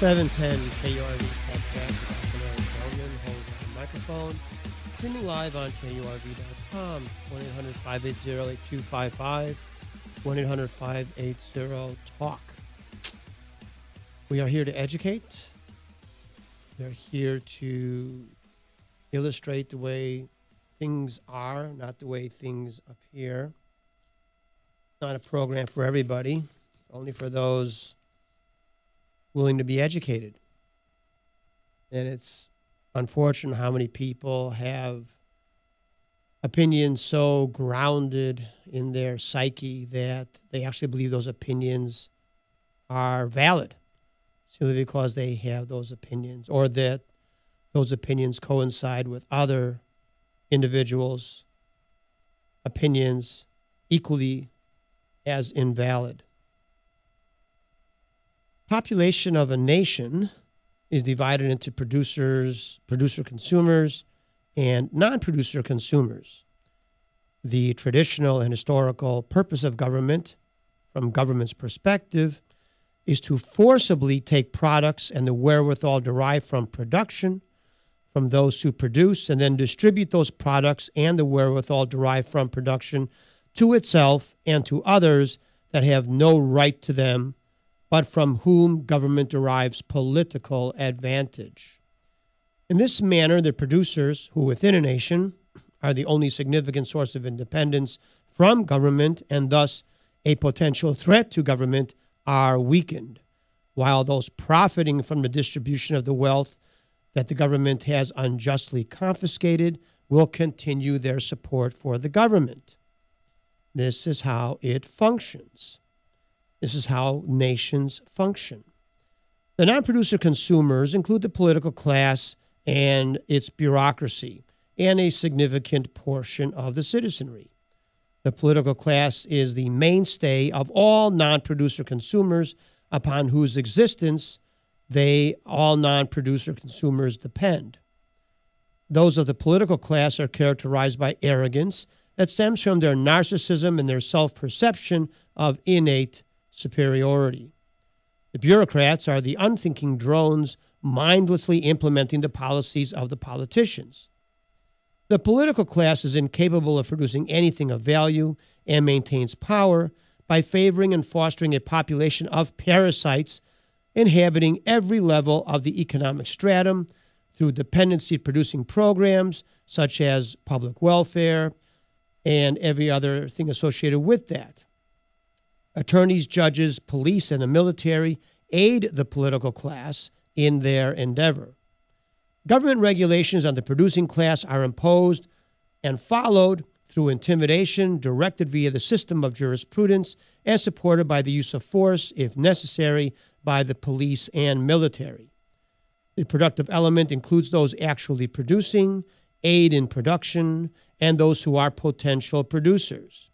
710 KURV Talkback. Gelman holds the microphone. Streaming live on KURV.com. 1-800-580-8255. 1-800-580-TALK. We are here to educate. We are here to illustrate the way things are, not the way things appear. It's not a program for everybody, only for those willing to be educated. And it's unfortunate how many people have opinions so grounded in their psyche that they actually believe those opinions are valid simply because they have those opinions, or that those opinions coincide with other individuals' opinions equally as invalid. Population of a nation is divided into producer consumers, and non-producer consumers. The traditional and historical purpose of government, from government's perspective, is to forcibly take products and the wherewithal derived from production from those who produce, and then distribute those products and the wherewithal derived from production to itself and to others that have no right to them, but from whom government derives political advantage. In this manner, the producers, who within a nation are the only significant source of independence from government and thus a potential threat to government, are weakened, while those profiting from the distribution of the wealth that the government has unjustly confiscated will continue their support for the government. This is how it functions. This is how nations function. The non-producer consumers include the political class and its bureaucracy, and a significant portion of the citizenry. The political class is the mainstay of all non-producer consumers, upon whose existence all non-producer consumers depend. Those of the political class are characterized by arrogance that stems from their narcissism and their self-perception of innate superiority. The bureaucrats are the unthinking drones mindlessly implementing the policies of the politicians. The political class is incapable of producing anything of value and maintains power by favoring and fostering a population of parasites inhabiting every level of the economic stratum through dependency-producing programs such as public welfare and every other thing associated with that. Attorneys, judges, police, and the military aid the political class in their endeavor. Government regulations on the producing class are imposed and followed through intimidation, directed via the system of jurisprudence, and supported by the use of force, if necessary, by the police and military. The productive element includes those actually producing, aid in production, and those who are potential producers.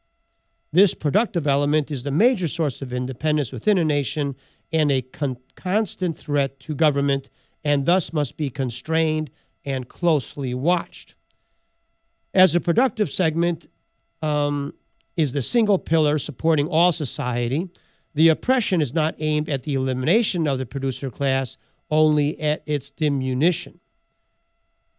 This productive element is the major source of independence within a nation and a constant threat to government, and thus must be constrained and closely watched. As the productive segment is the single pillar supporting all society, the oppression is not aimed at the elimination of the producer class, only at its diminution.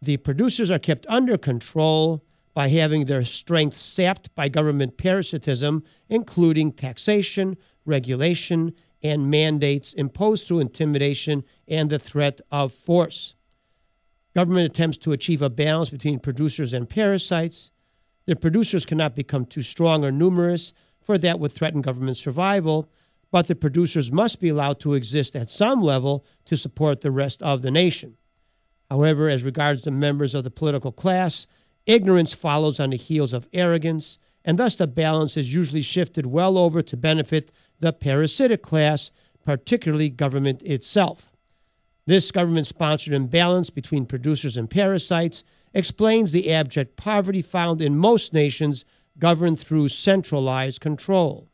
The producers are kept under control by having their strength sapped by government parasitism, including taxation, regulation, and mandates imposed through intimidation and the threat of force. Government attempts to achieve a balance between producers and parasites. The producers cannot become too strong or numerous, for that would threaten government survival, but the producers must be allowed to exist at some level to support the rest of the nation. However, as regards the members of the political class, ignorance follows on the heels of arrogance, and thus the balance is usually shifted well over to benefit the parasitic class, particularly government itself. This government-sponsored imbalance between producers and parasites explains the abject poverty found in most nations governed through centralized control.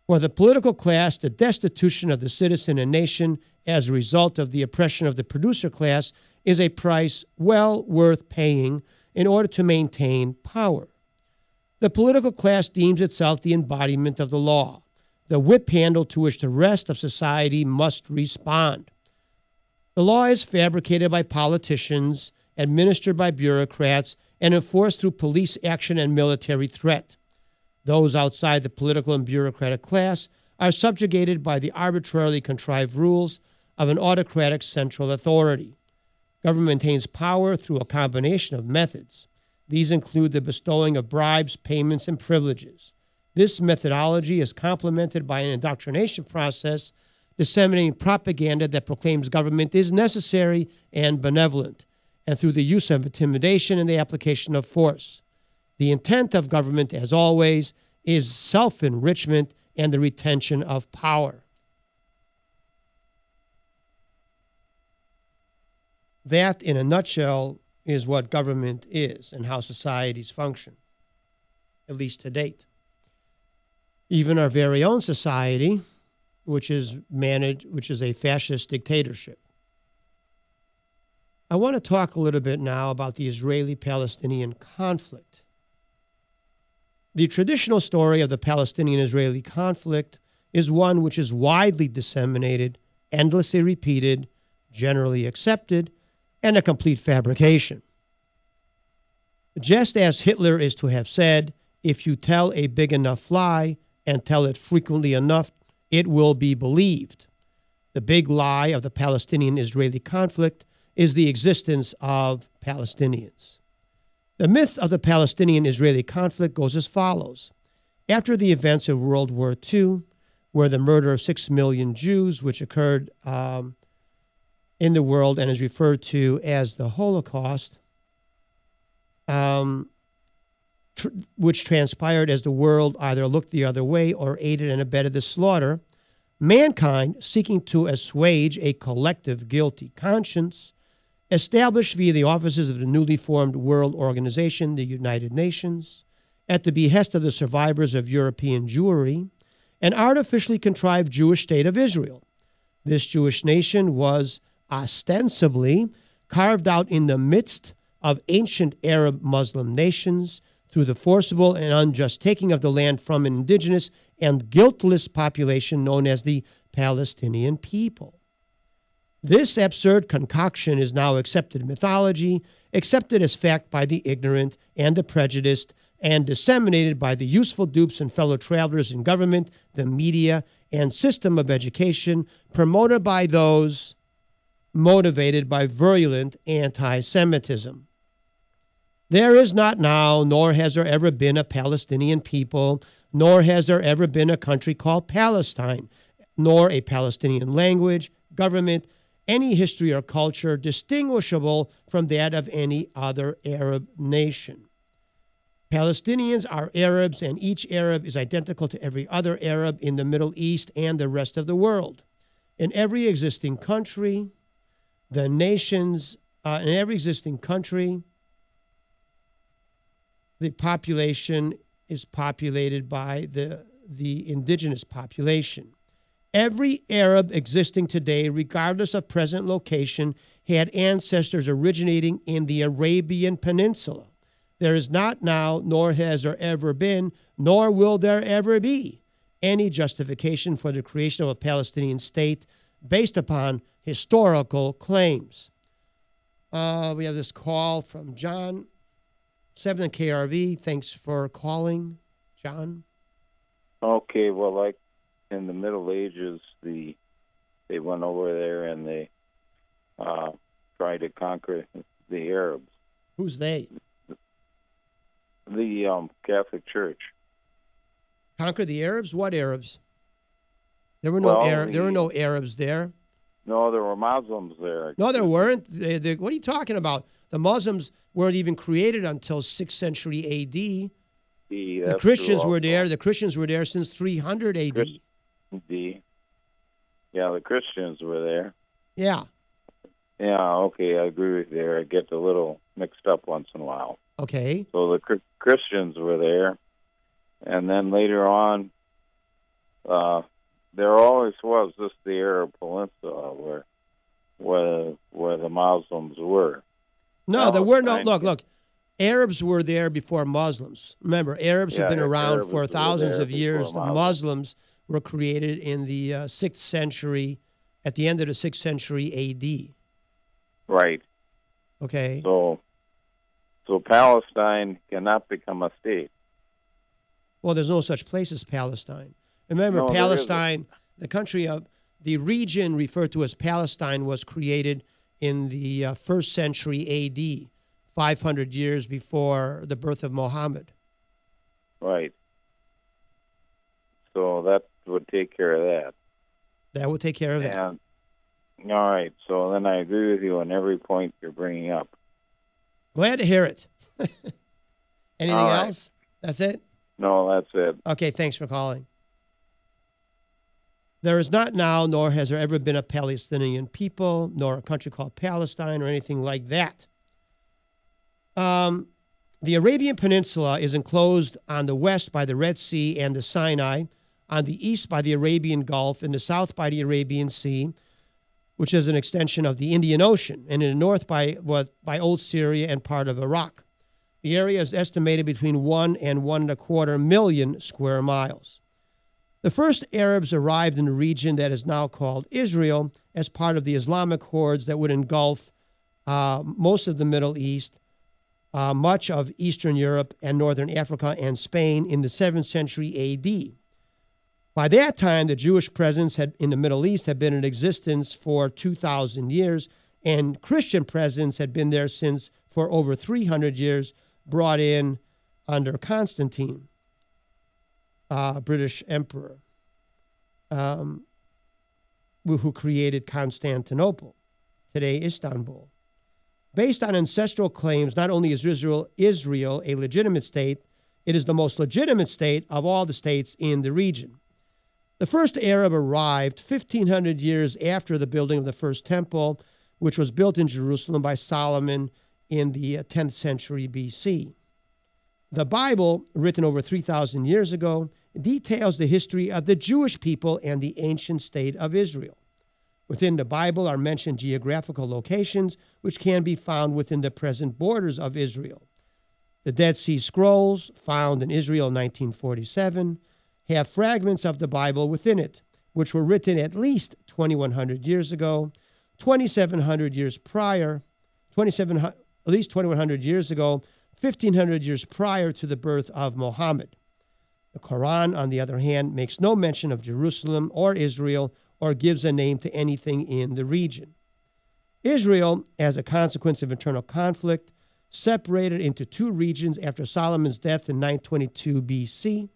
For the political class, the destitution of the citizen and nation as a result of the oppression of the producer class is a price well worth paying in order to maintain power. The political class deems itself the embodiment of the law. the whip handle to which the rest of society must respond. The law is fabricated by politicians, administered by bureaucrats, and enforced through police action and military threat. Those outside the political and bureaucratic class are subjugated by the arbitrarily contrived rules of an autocratic central authority. Government maintains power through a combination of methods. These include the bestowing of bribes, payments, and privileges. This methodology is complemented by an indoctrination process disseminating propaganda that proclaims government is necessary and benevolent, and through the use of intimidation and the application of force. The intent of government, as always, is self-enrichment and the retention of power. That, in a nutshell, is what government is and how societies function, at least to date. Even our very own society, which is a fascist dictatorship. I want to talk a little bit now about the Israeli-Palestinian conflict. The traditional story of the Palestinian-Israeli conflict is one which is widely disseminated, endlessly repeated, generally accepted, and a complete fabrication. Just as Hitler is to have said, if you tell a big enough lie and tell it frequently enough, it will be believed. The big lie of the Palestinian-Israeli conflict is the existence of Palestinians. The myth of the Palestinian-Israeli conflict goes as follows. After the events of World War II, where the murder of 6 million Jews, which occurred in the world and is referred to as the Holocaust, which transpired as the world either looked the other way or aided and abetted the slaughter, mankind, seeking to assuage a collective guilty conscience, established via the offices of the newly formed world organization, the United Nations, at the behest of the survivors of European Jewry, an artificially contrived Jewish state of Israel. This Jewish nation was ostensibly carved out in the midst of ancient Arab Muslim nations through the forcible and unjust taking of the land from an indigenous and guiltless population known as the Palestinian people. This absurd concoction is now accepted mythology, accepted as fact by the ignorant and the prejudiced, and disseminated by the useful dupes and fellow travelers in government, the media, and system of education, promoted by those motivated by virulent anti-Semitism. There is not now, nor has there ever been a Palestinian people, nor has there ever been a country called Palestine, nor a Palestinian language, government, any history or culture distinguishable from that of any other Arab nation. Palestinians are Arabs, and each Arab is identical to every other Arab in the Middle East and the rest of the world. In every existing country, the population is populated by the indigenous population. Every Arab existing today, regardless of present location, had ancestors originating in the Arabian Peninsula. There is not now, nor has there ever been, nor will there ever be, any justification for the creation of a Palestinian state based upon historical claims. We have this call from John, 7 KRV. Thanks for calling, John. Okay, well, like in the Middle Ages, they went over there and they tried to conquer the Arabs. Who's they? The Catholic Church. Conquer the Arabs? What Arabs? There were no Arabs there. No, there were Muslims there. No, there weren't. What are you talking about? The Muslims weren't even created until 6th century A.D. The Christians were there. The Christians were there since 300 A.D. Yeah, the Christians were there. Yeah. Yeah, okay, I agree with you there. I get a little mixed up once in a while. Okay. So the Christians were there, and then later on, there always was just the Arab Peninsula where the Muslims were. No, there were no. Look. Arabs were there before Muslims. Remember, Arabs have been around for thousands of years. The Muslims were created in the 6th century, at the end of the 6th century A.D. Right. Okay. So Palestine cannot become a state. Well, there's no such place as Palestine. Remember, No, there Palestine, the country of the region referred to as Palestine, was created in the 1st century A.D., 500 years before the birth of Muhammad. Right. So that would take care of that. That would take care of that. And, all right. So then I agree with you on every point you're bringing up. Glad to hear it. Anything All right. else? That's it? No, that's it. Okay, thanks for calling. There is not now, nor has there ever been a Palestinian people, nor a country called Palestine or anything like that. The Arabian Peninsula is enclosed on the west by the Red Sea and the Sinai, on the east by the Arabian Gulf, and the south by the Arabian Sea, which is an extension of the Indian Ocean, and in the north by old Syria and part of Iraq. The area is estimated between 1 and 1.25 million square miles. The first Arabs arrived in the region that is now called Israel as part of the Islamic hordes that would engulf most of the Middle East, much of Eastern Europe and Northern Africa and Spain in the 7th century A.D. By that time, the Jewish presence in the Middle East had been in existence for 2,000 years, and Christian presence had been there since for over 300 years, brought in under Constantine, British emperor, who created Constantinople, today Istanbul. Based on ancestral claims, not only is Israel a legitimate state, it is the most legitimate state of all the states in the region. The first Arab arrived 1,500 years after the building of the first temple, which was built in Jerusalem by Solomon in the 10th century B.C. The Bible, written over 3,000 years ago, details the history of the Jewish people and the ancient state of Israel. Within the Bible are mentioned geographical locations which can be found within the present borders of Israel. The Dead Sea Scrolls, found in Israel in 1947, have fragments of the Bible within it, which were written at least 2,100 years ago, 2,700 years prior, at least 2,100 years ago, 1,500 years prior to the birth of Muhammad. The Quran, on the other hand, makes no mention of Jerusalem or Israel or gives a name to anything in the region. Israel, as a consequence of internal conflict, separated into two regions after Solomon's death in 922 B.C.,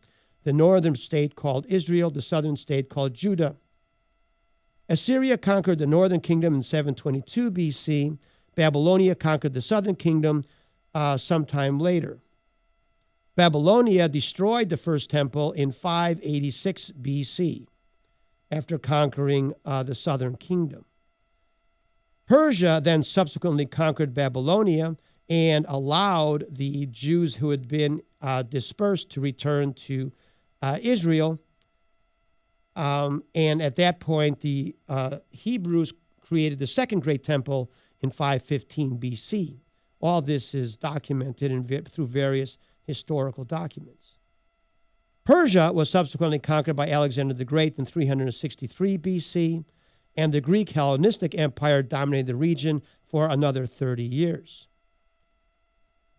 the northern state called Israel, the southern state called Judah. Assyria conquered the northern kingdom in 722 B.C. Babylonia conquered the southern kingdom sometime later. Babylonia destroyed the first temple in 586 B.C. after conquering the southern kingdom. Persia then subsequently conquered Babylonia and allowed the Jews who had been dispersed to return to Israel. And at that point, the Hebrews created the second great temple in 515 B.C. All this is documented through various historical documents. Persia was subsequently conquered by Alexander the Great in 363 B.C., and the Greek Hellenistic Empire dominated the region for another 30 years.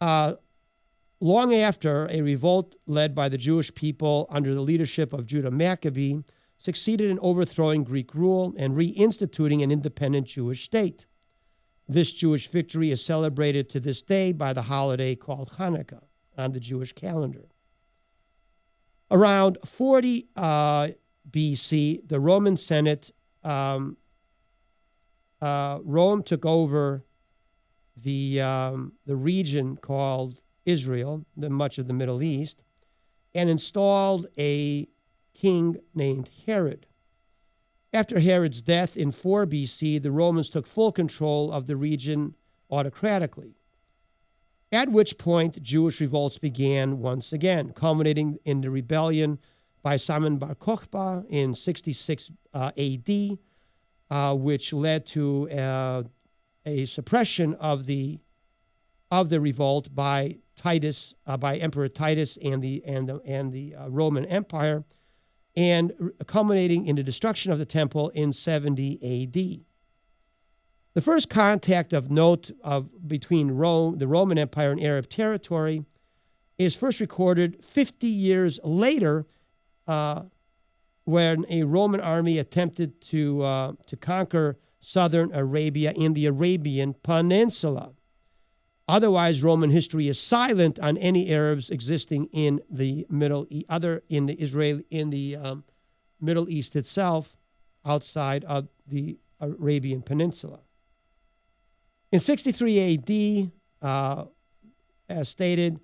Long after, a revolt led by the Jewish people under the leadership of Judah Maccabee succeeded in overthrowing Greek rule and reinstituting an independent Jewish state. This Jewish victory is celebrated to this day by the holiday called Hanukkah on the Jewish calendar. Around 40 B.C., the Roman Senate, Rome took over the region called Israel, much of the Middle East, and installed a king named Herod. After Herod's death in 4 B.C., the Romans took full control of the region autocratically, at which point Jewish revolts began once again, culminating in the rebellion by Simon Bar Kokhba in 66 A.D., which led to a suppression of the revolt by Titus, by Emperor Titus and the Roman Empire, and culminating in the destruction of the temple in 70 A.D. The first contact of note between Rome, the Roman Empire, and Arab territory is first recorded 50 years later when a Roman army attempted to conquer southern Arabia in the Arabian Peninsula. Otherwise, Roman history is silent on any Arabs existing in the Middle East itself, outside of the Arabian Peninsula. In 63 A.D., as stated,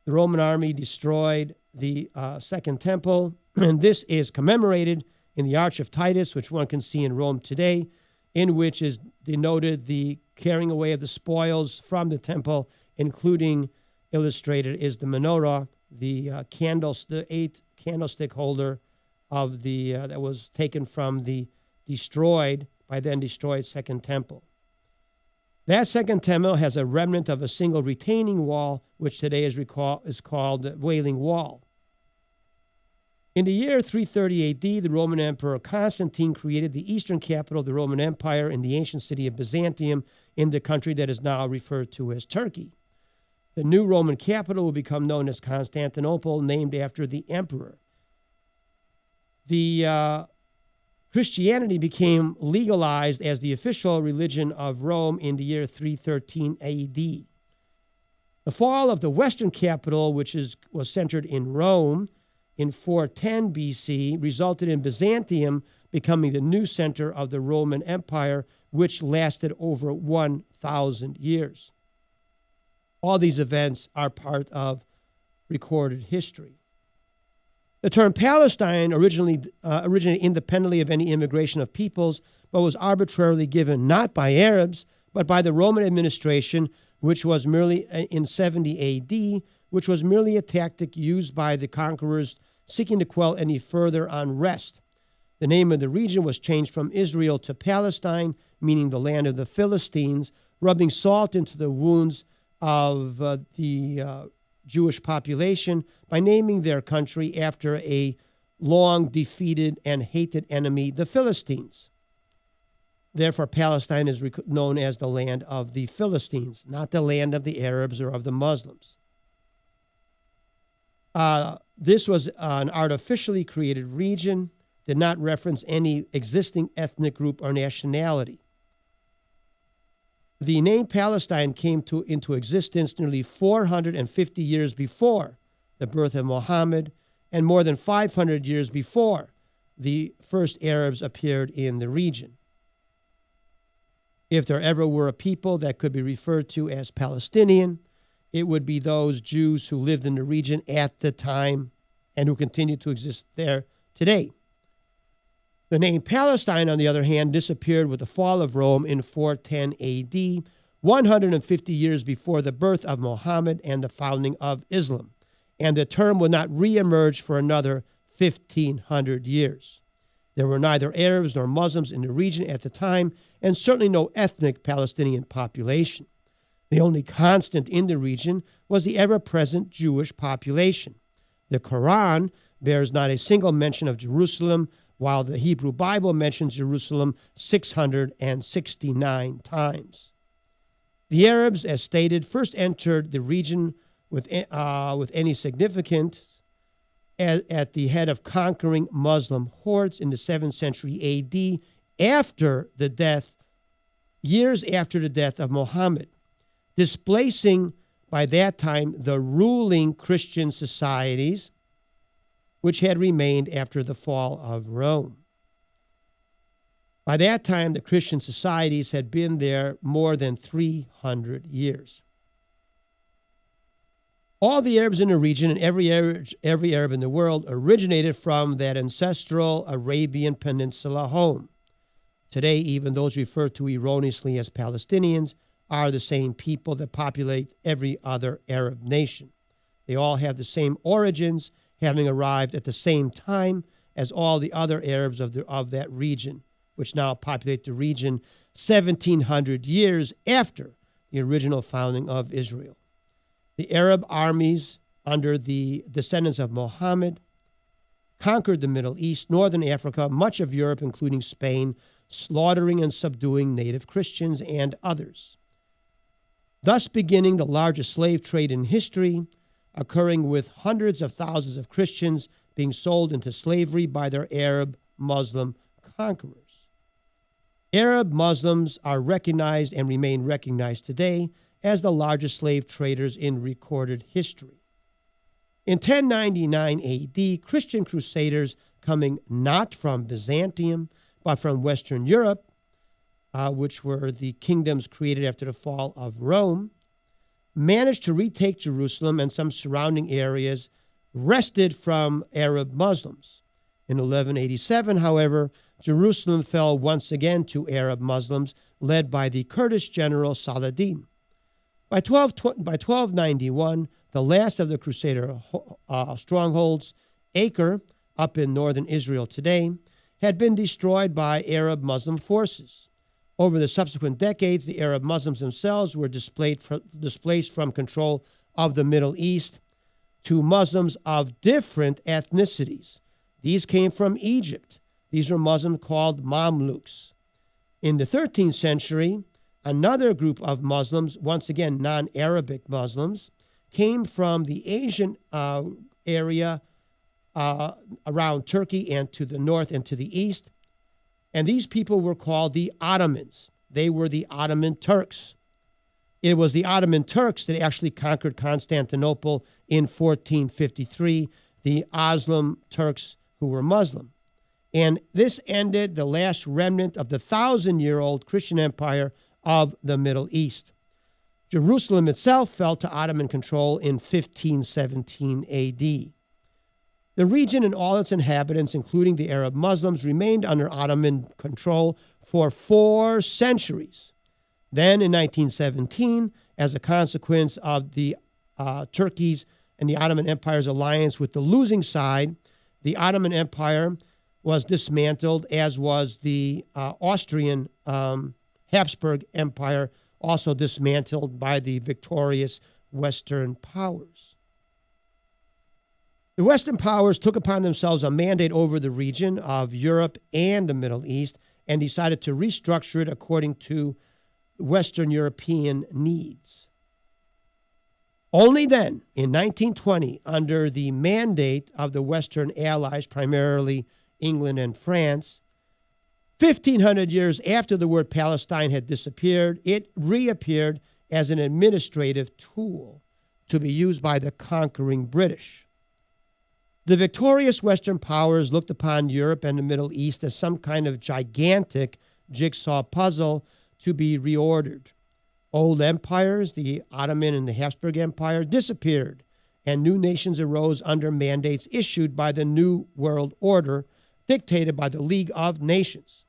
the Roman army destroyed the Second Temple, and this is commemorated in the Arch of Titus, which one can see in Rome today, in which is denoted the carrying away of the spoils from the temple, including illustrated is the menorah, the eight candlestick holder of the that was taken from the destroyed Second Temple. That Second Temple has a remnant of a single retaining wall, which today is called the Wailing Wall. In the year 330 A.D., the Roman Emperor Constantine created the eastern capital of the Roman Empire in the ancient city of Byzantium in the country that is now referred to as Turkey. The new Roman capital will become known as Constantinople, named after the emperor. The Christianity became legalized as the official religion of Rome in the year 313 A.D. The fall of the western capital, which was centered in Rome, in 410 B.C., resulted in Byzantium becoming the new center of the Roman Empire, which lasted over 1,000 years. All these events are part of recorded history. The term Palestine originated independently of any immigration of peoples, but was arbitrarily given not by Arabs, but by the Roman administration, which was merely in 70 A.D., which was merely a tactic used by the conquerors seeking to quell any further unrest. The name of the region was changed from Israel to Palestine, meaning the land of the Philistines, rubbing salt into the wounds of the Jewish population by naming their country after a long defeated and hated enemy, the Philistines. Therefore, Palestine is known as the land of the Philistines, not the land of the Arabs or of the Muslims. This was an artificially created region, did not reference any existing ethnic group or nationality. The name Palestine came into existence nearly 450 years before the birth of Muhammad and more than 500 years before the first Arabs appeared in the region. If there ever were a people that could be referred to as Palestinian, it would be those Jews who lived in the region at the time and who continue to exist there today. The name Palestine, on the other hand, disappeared with the fall of Rome in 410 A.D., 150 years before the birth of Muhammad and the founding of Islam, and the term would not reemerge for another 1,500 years. There were neither Arabs nor Muslims in the region at the time, and certainly no ethnic Palestinian population. The only constant in the region was the ever-present Jewish population. The Quran bears not a single mention of Jerusalem, while the Hebrew Bible mentions Jerusalem 669 times. The Arabs, as stated, first entered the region with any significance at the head of conquering Muslim hordes in the 7th century A.D., years after the death of Muhammad, displacing by that time the ruling Christian societies which had remained after the fall of Rome. By that time, the Christian societies had been there more than 300 years. All the Arabs in the region and every Arab in the world originated from that ancestral Arabian Peninsula home. Today, even those referred to erroneously as Palestinians are the same people that populate every other Arab nation. They all have the same origins, having arrived at the same time as all the other Arabs of that region, which now populate the region 1,700 years after the original founding of Israel. The Arab armies under the descendants of Muhammad conquered the Middle East, northern Africa, much of Europe, including Spain, slaughtering and subduing native Christians and others, thus beginning the largest slave trade in history, occurring with hundreds of thousands of Christians being sold into slavery by their Arab Muslim conquerors. Arab Muslims are recognized and remain recognized today as the largest slave traders in recorded history. In 1099 AD, Christian crusaders coming not from Byzantium, but from Western Europe, which were the kingdoms created after the fall of Rome, managed to retake Jerusalem and some surrounding areas, wrested from Arab Muslims. In 1187, however, Jerusalem fell once again to Arab Muslims, led by the Kurdish general Saladin. By 1291, the last of the Crusader strongholds, Acre, up in northern Israel today, had been destroyed by Arab Muslim forces. Over the subsequent decades, the Arab Muslims themselves were displaced from control of the Middle East to Muslims of different ethnicities. These came from Egypt. These were Muslims called Mamluks. In the 13th century, another group of Muslims, once again non-Arabic Muslims, came from the Asian area around Turkey and to the north and to the east. And these people were called the Ottomans. They were the Ottoman Turks. It was the Ottoman Turks that actually conquered Constantinople in 1453, the Osman Turks who were Muslim. And this ended the last remnant of the 1,000-year-old Christian empire of the Middle East. Jerusalem itself fell to Ottoman control in 1517 AD. The region and all its inhabitants, including the Arab Muslims, remained under Ottoman control for 4 centuries. Then in 1917, as a consequence of the Turkey's and the Ottoman Empire's alliance with the losing side, the Ottoman Empire was dismantled, as was the Austrian Habsburg Empire, also dismantled by the victorious Western powers. The Western powers took upon themselves a mandate over the region of Europe and the Middle East and decided to restructure it according to Western European needs. Only then, in 1920, under the mandate of the Western Allies, primarily England and France, 1,500 years after the word Palestine had disappeared, it reappeared as an administrative tool to be used by the conquering British. The victorious Western powers looked upon Europe and the Middle East as some kind of gigantic jigsaw puzzle to be reordered. Old empires, the Ottoman and the Habsburg Empire, disappeared, and new nations arose under mandates issued by the New World Order, dictated by the League of Nations.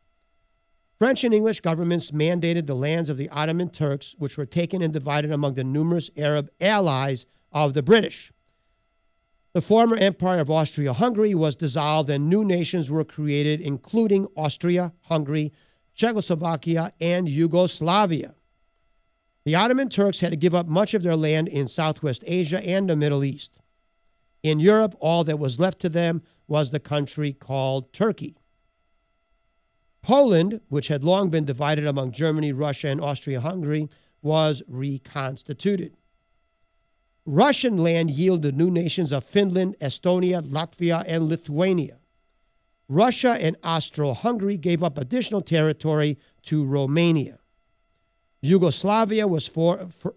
French and English governments mandated the lands of the Ottoman Turks, which were taken and divided among the numerous Arab allies of the British. The former Empire of Austria-Hungary was dissolved and new nations were created, including Austria, Hungary, Czechoslovakia, and Yugoslavia. The Ottoman Turks had to give up much of their land in Southwest Asia and the Middle East. In Europe, all that was left to them was the country called Turkey. Poland, which had long been divided among Germany, Russia, and Austria-Hungary, was reconstituted. Russian land yielded new nations of Finland, Estonia, Latvia, and Lithuania. Russia and Austro-Hungary gave up additional territory to Romania. Yugoslavia was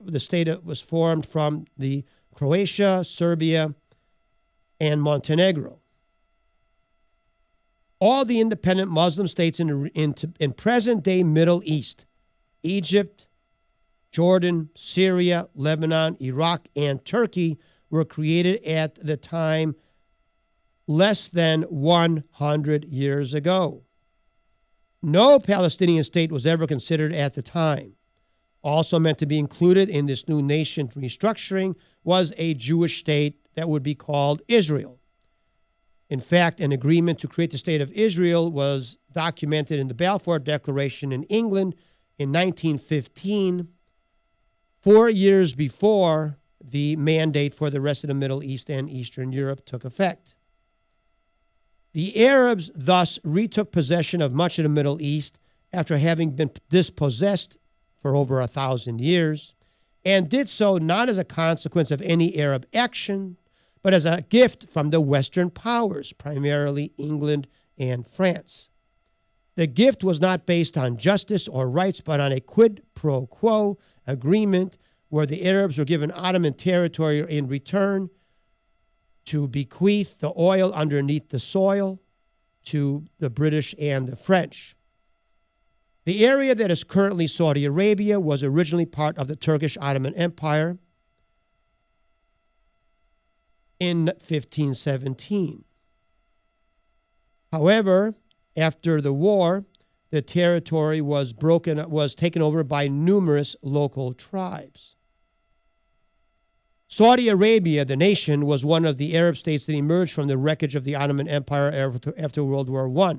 the state that was formed from the Croatia, Serbia, and Montenegro. All the independent Muslim states in present-day Middle East, Egypt, Jordan, Syria, Lebanon, Iraq, and Turkey, were created at the time less than 100 years ago. No Palestinian state was ever considered at the time. Also meant to be included in this new nation restructuring was a Jewish state that would be called Israel. In fact, an agreement to create the state of Israel was documented in the Balfour Declaration in England in 1915, 4 years before the mandate for the rest of the Middle East and Eastern Europe took effect. The Arabs thus retook possession of much of the Middle East after having been dispossessed for over 1,000 years, and did so not as a consequence of any Arab action, but as a gift from the Western powers, primarily England and France. The gift was not based on justice or rights, but on a quid pro quo agreement where the Arabs were given Ottoman territory in return to bequeath the oil underneath the soil to the British and the French. The area that is currently Saudi Arabia was originally part of the Turkish Ottoman Empire in 1517. However, after the war, the territory was taken over by numerous local tribes. Saudi Arabia, the nation, was one of the Arab states that emerged from the wreckage of the Ottoman Empire after World War I.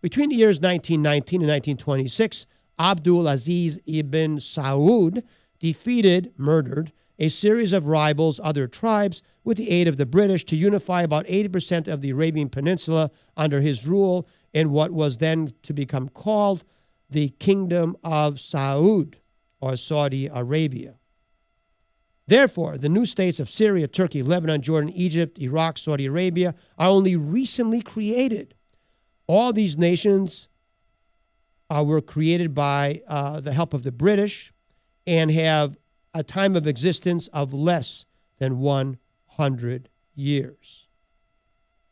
Between the years 1919 and 1926, Abdul Aziz ibn Saud murdered a series of rivals, other tribes, with the aid of the British to unify about 80% of the Arabian Peninsula under his rule in what was then to become called the Kingdom of Saud, or Saudi Arabia. Therefore, the new states of Syria, Turkey, Lebanon, Jordan, Egypt, Iraq, Saudi Arabia are only recently created. All these nations were created by the help of the British and have a time of existence of less than 100 years.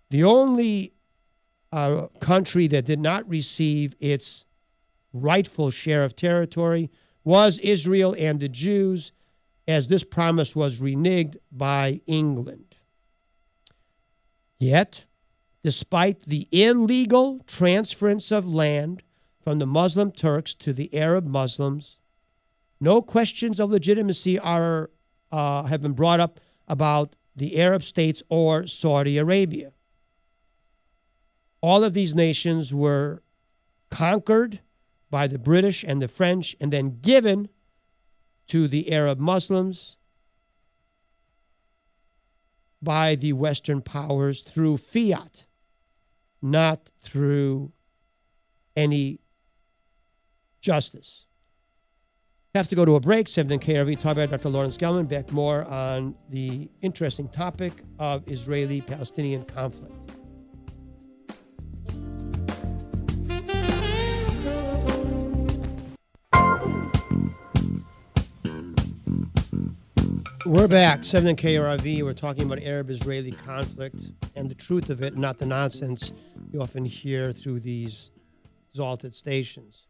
The only country that did not receive its rightful share of territory was Israel and the Jews, as this promise was reneged by England. Yet, despite the illegal transference of land from the Muslim Turks to the Arab Muslims, no questions of legitimacy have been brought up about the Arab states or Saudi Arabia. All of these nations were conquered by the British and the French and then given to the Arab Muslims by the Western powers through fiat, not through any justice. Have to go to a break. 7 KRV, talk about Dr. Lawrence Gelman. Back more on the interesting topic of Israeli-Palestinian conflict. We're back, 7 KRV. We're talking about Arab-Israeli conflict and the truth of it, not the nonsense you often hear through these exalted stations.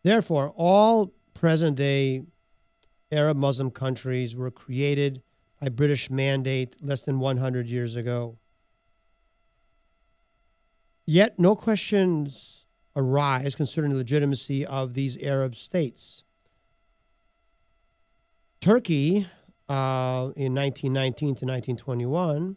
Therefore, all present-day Arab Muslim countries were created by British mandate less than 100 years ago. Yet, no questions arise concerning the legitimacy of these Arab states. Turkey, in 1919 to 1921,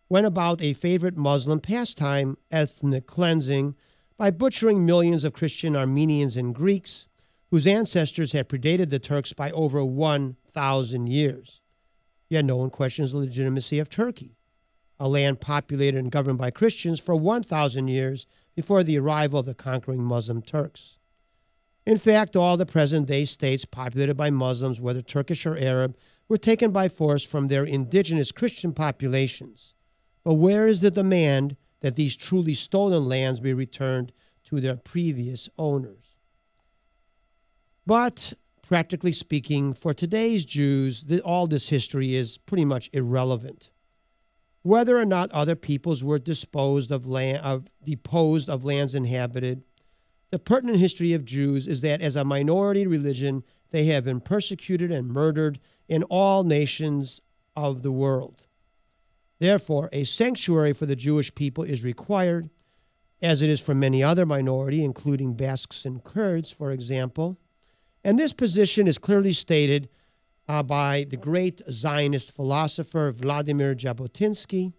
went about a favorite Muslim pastime, ethnic cleansing, by butchering millions of Christian Armenians and Greeks whose ancestors had predated the Turks by over 1,000 years. Yet no one questions the legitimacy of Turkey, a land populated and governed by Christians for 1,000 years before the arrival of the conquering Muslim Turks. In fact, all the present-day states populated by Muslims, whether Turkish or Arab, were taken by force from their indigenous Christian populations. But where is the demand that these truly stolen lands be returned to their previous owners? But, practically speaking, for today's Jews, all this history is pretty much irrelevant. Whether or not other peoples were deposed of lands inhabited, the pertinent history of Jews is that as a minority religion, they have been persecuted and murdered in all nations of the world. Therefore, a sanctuary for the Jewish people is required, as it is for many other minorities, including Basques and Kurds, for example. And this position is clearly stated by the great Zionist philosopher Vladimir Jabotinsky,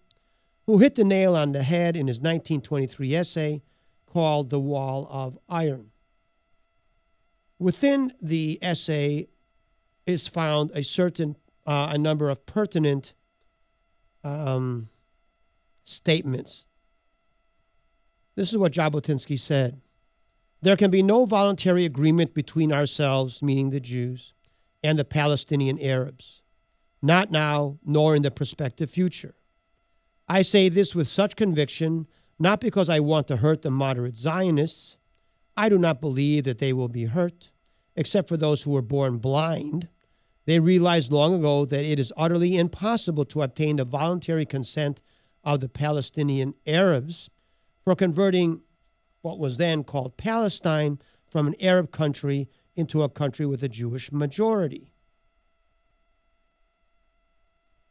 who hit the nail on the head in his 1923 essay called The Wall of Iron. Within the essay is found a number of pertinent statements. This is what Jabotinsky said. There can be no voluntary agreement between ourselves, meaning the Jews, and the Palestinian Arabs. Not now, nor in the prospective future. I say this with such conviction, not because I want to hurt the moderate Zionists. I do not believe that they will be hurt, except for those who were born blind. They realized long ago that it is utterly impossible to obtain the voluntary consent of the Palestinian Arabs for converting what was then called Palestine from an Arab country into a country with a Jewish majority.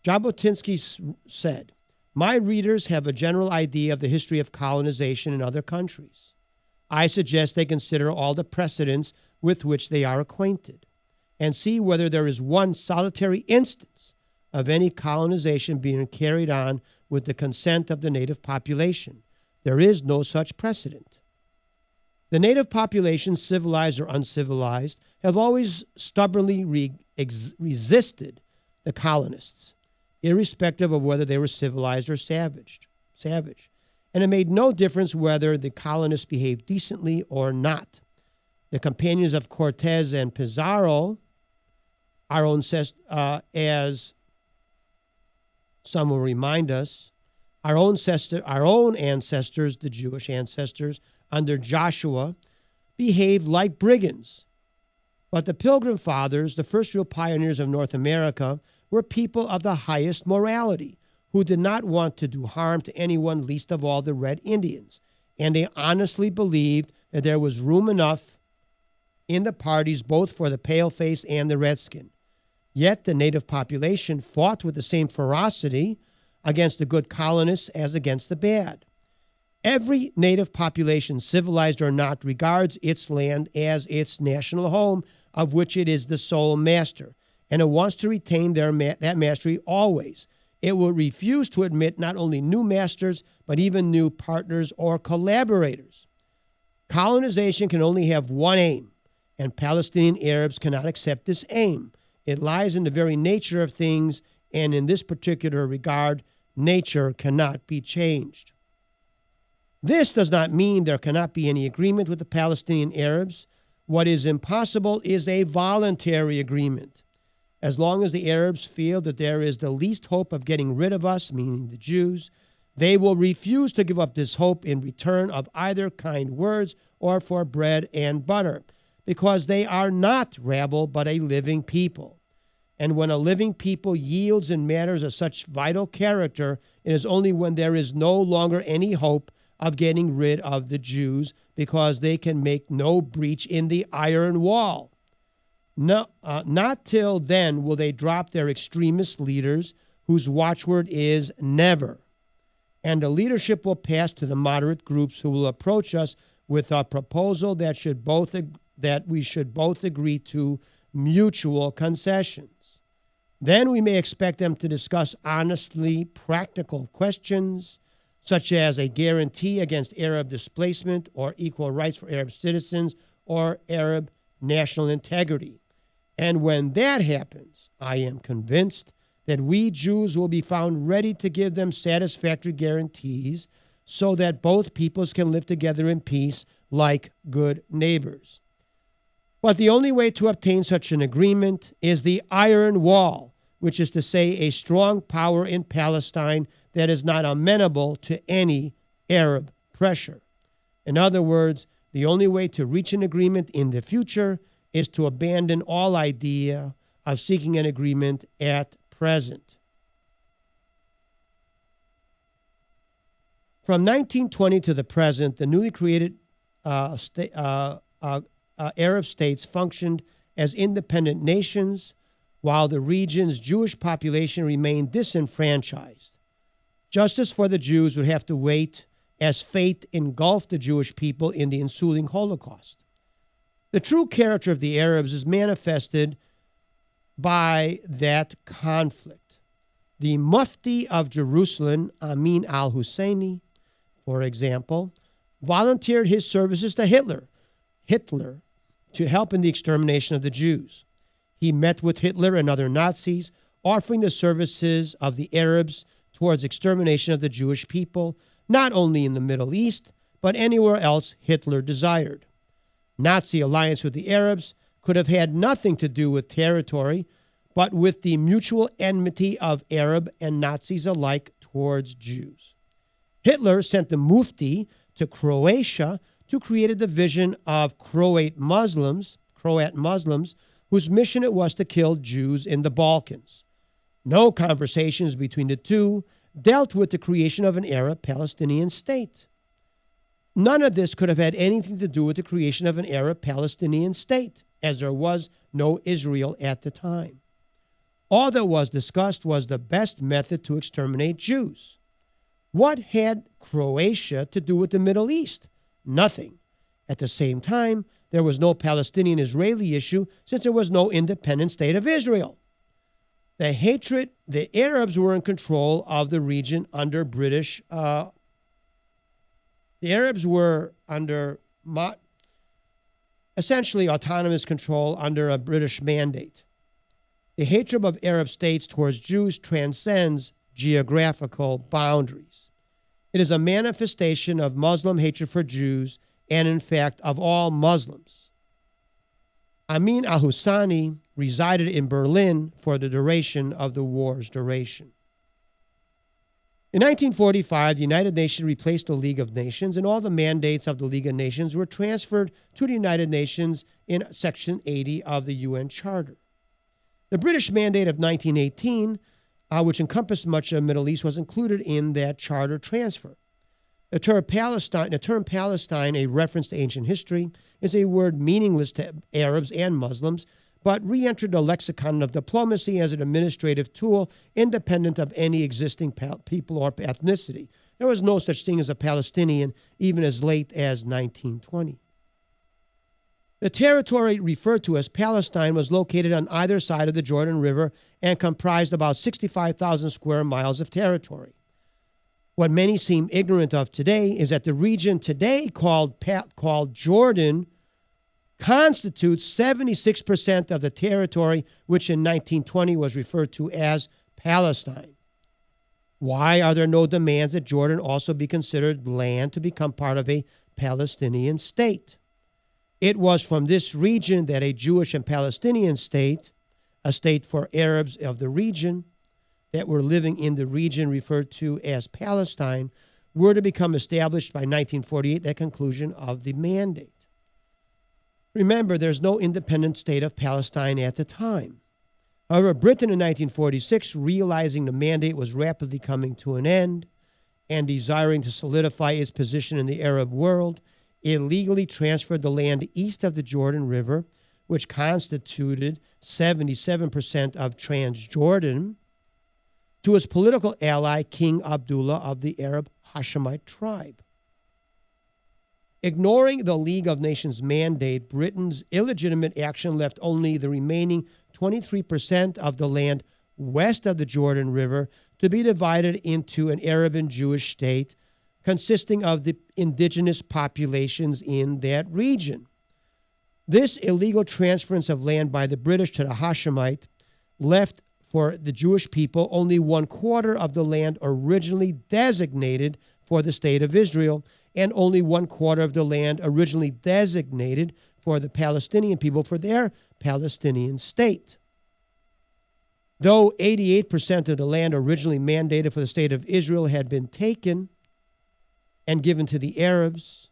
Jabotinsky said, my readers have a general idea of the history of colonization in other countries. I suggest they consider all the precedents with which they are acquainted and see whether there is one solitary instance of any colonization being carried on with the consent of the native population. There is no such precedent. The native population, civilized or uncivilized, have always stubbornly resisted the colonists, irrespective of whether they were civilized or savage. And it made no difference whether the colonists behaved decently or not. The companions of Cortez and Pizarro, as some will remind us, our own ancestors, the Jewish ancestors, under Joshua, behaved like brigands. But the Pilgrim Fathers, the first real pioneers of North America, were people of the highest morality, who did not want to do harm to anyone, least of all the Red Indians. And they honestly believed that there was room enough in the parties both for the paleface and the redskin. Yet the native population fought with the same ferocity against the good colonists as against the bad. Every native population, civilized or not, regards its land as its national home, of which it is the sole master, and it wants to retain that mastery always. It will refuse to admit not only new masters, but even new partners or collaborators. Colonization can only have one aim, and Palestinian Arabs cannot accept this aim. It lies in the very nature of things, and in this particular regard, nature cannot be changed. This does not mean there cannot be any agreement with the Palestinian Arabs. What is impossible is a voluntary agreement. As long as the Arabs feel that there is the least hope of getting rid of us, meaning the Jews, they will refuse to give up this hope in return of either kind words or for bread and butter, because they are not rabble but a living people. And when a living people yields in matters of such vital character, it is only when there is no longer any hope of getting rid of the Jews, because they can make no breach in the iron wall. No, not till then will they drop their extremist leaders, whose watchword is never. And the leadership will pass to the moderate groups, who will approach us with a proposal that we should both agree to mutual concessions. Then we may expect them to discuss honestly practical questions, such as a guarantee against Arab displacement or equal rights for Arab citizens or Arab national integrity. And when that happens, I am convinced that we Jews will be found ready to give them satisfactory guarantees so that both peoples can live together in peace like good neighbors. But the only way to obtain such an agreement is the iron wall, which is to say a strong power in Palestine that is not amenable to any Arab pressure. In other words, the only way to reach an agreement in the future is to abandon all idea of seeking an agreement at present. From 1920 to the present, the newly created Arab states functioned as independent nations, while the region's Jewish population remained disenfranchised. Justice for the Jews would have to wait as fate engulfed the Jewish people in the ensuing Holocaust. The true character of the Arabs is manifested by that conflict. The Mufti of Jerusalem, Amin al-Husseini, for example, volunteered his services to Hitler to help in the extermination of the Jews. He met with Hitler and other Nazis, offering the services of the Arabs to towards extermination of the Jewish people, not only in the Middle East, but anywhere else Hitler desired. Nazi alliance with the Arabs could have had nothing to do with territory, but with the mutual enmity of Arab and Nazis alike towards Jews. Hitler sent the Mufti to Croatia to create a division of Croat Muslims, whose mission it was to kill Jews in the Balkans. No conversations between the two dealt with the creation of an Arab-Palestinian state. None of this could have had anything to do with the creation of an Arab-Palestinian state, as there was no Israel at the time. All that was discussed was the best method to exterminate Jews. What had Croatia to do with the Middle East? Nothing. At the same time, there was no Palestinian-Israeli issue since there was no independent state of Israel. The Arabs were in control of the region under British. The Arabs were under essentially autonomous control under a British mandate. The hatred of Arab states towards Jews transcends geographical boundaries. It is a manifestation of Muslim hatred for Jews and, in fact, of all Muslims. Amin al-Husseini resided in Berlin for the duration of the war's duration. In 1945, the United Nations replaced the League of Nations, and all the mandates of the League of Nations were transferred to the United Nations in Section 80 of the UN Charter. The British mandate of 1918, which encompassed much of the Middle East, was included in that charter transfer. The term Palestine, a reference to ancient history, is a word meaningless to Arabs and Muslims, but re-entered the lexicon of diplomacy as an administrative tool independent of any existing people or ethnicity. There was no such thing as a Palestinian even as late as 1920. The territory referred to as Palestine was located on either side of the Jordan River and comprised about 65,000 square miles of territory. What many seem ignorant of today is that the region today called Jordan constitutes 76% of the territory which in 1920 was referred to as Palestine. Why are there no demands that Jordan also be considered land to become part of a Palestinian state? It was from this region that a Jewish and Palestinian state, a state for Arabs of the region that were living in the region referred to as Palestine, were to become established by 1948, the conclusion of the mandate. Remember, there's no independent state of Palestine at the time. However, Britain in 1946, realizing the mandate was rapidly coming to an end and desiring to solidify its position in the Arab world, illegally transferred the land east of the Jordan River, which constituted 77% of Transjordan, to his political ally, King Abdullah of the Arab Hashemite tribe. Ignoring the League of Nations mandate, Britain's illegitimate action left only the remaining 23% of the land west of the Jordan River to be divided into an Arab and Jewish state consisting of the indigenous populations in that region. This illegal transference of land by the British to the Hashemite left for the Jewish people only 1/4 of the land originally designated for the state of Israel, and only 1/4 of the land originally designated for the Palestinian people for their Palestinian state. Though 88% of the land originally mandated for the state of Israel had been taken and given to the Arabs,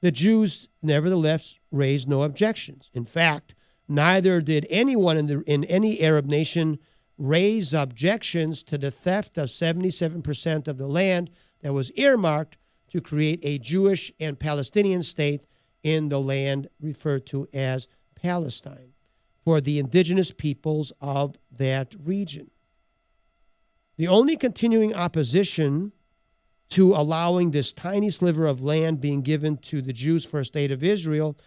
the Jews nevertheless raised no objections. In fact, neither did anyone in any Arab nation raise objections to the theft of 77% of the land that was earmarked to create a Jewish and Palestinian state in the land referred to as Palestine for the indigenous peoples of that region. The only continuing opposition to allowing this tiny sliver of land being given to the Jews for a state of Israel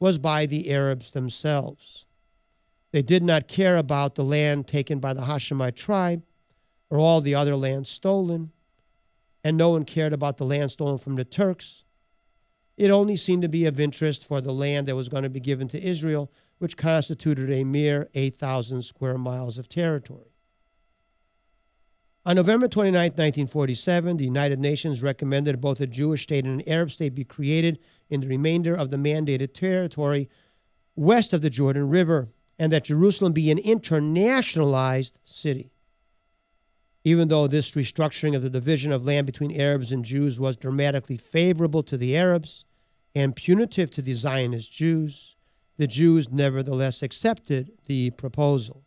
was by the Arabs themselves. They did not care about the land taken by the Hashemite tribe or all the other land stolen, and no one cared about the land stolen from the Turks. It only seemed to be of interest for the land that was going to be given to Israel, which constituted a mere 8,000 square miles of territory. On November 29, 1947, the United Nations recommended both a Jewish state and an Arab state be created in the remainder of the mandated territory west of the Jordan River, and that Jerusalem be an internationalized city. Even though this restructuring of the division of land between Arabs and Jews was dramatically favorable to the Arabs and punitive to the Zionist Jews, the Jews nevertheless accepted the proposal.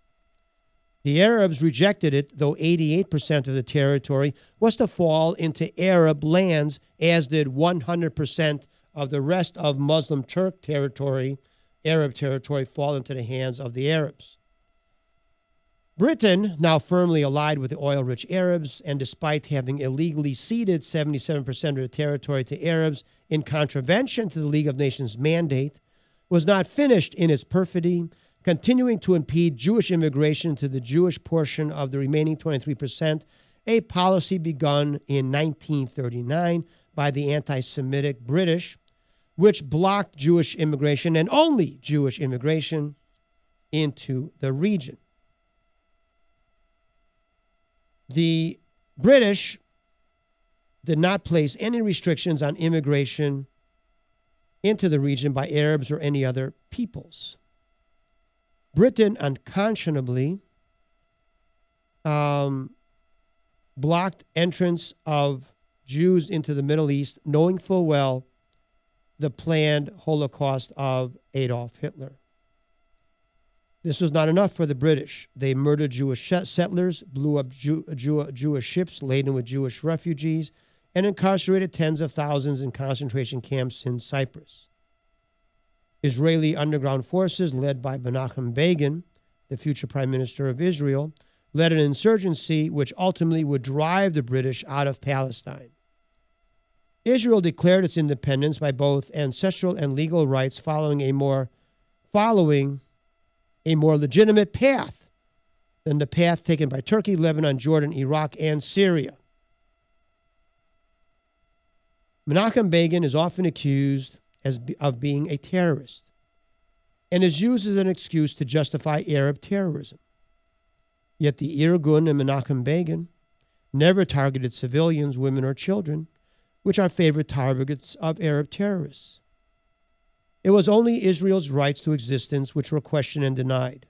The Arabs rejected it, though 88% of the territory was to fall into Arab lands, as did 100% of the rest of Muslim Turk territory, Arab territory, fall into the hands of the Arabs. Britain, now firmly allied with the oil-rich Arabs, and despite having illegally ceded 77% of the territory to Arabs in contravention to the League of Nations mandate, was not finished in its perfidy, continuing to impede Jewish immigration to the Jewish portion of the remaining 23%, a policy begun in 1939 by the anti-Semitic British, which blocked Jewish immigration, and only Jewish immigration, into the region. The British did not place any restrictions on immigration into the region by Arabs or any other peoples. Britain unconscionably blocked entrance of Jews into the Middle East, knowing full well the planned Holocaust of Adolf Hitler. This was not enough for the British. They murdered Jewish settlers, blew up Jewish ships laden with Jewish refugees, and incarcerated tens of thousands in concentration camps in Cyprus. Israeli underground forces, led by Menachem Begin, the future Prime Minister of Israel, led an insurgency which ultimately would drive the British out of Palestine. Israel declared its independence by both ancestral and legal rights following a more legitimate path than the path taken by Turkey, Lebanon, Jordan, Iraq, and Syria. Menachem Begin is often accused of being a terrorist and is used as an excuse to justify Arab terrorism. Yet the Irgun and Menachem Begin never targeted civilians, women, or children, which are favorite targets of Arab terrorists. It was only Israel's rights to existence which were questioned and denied.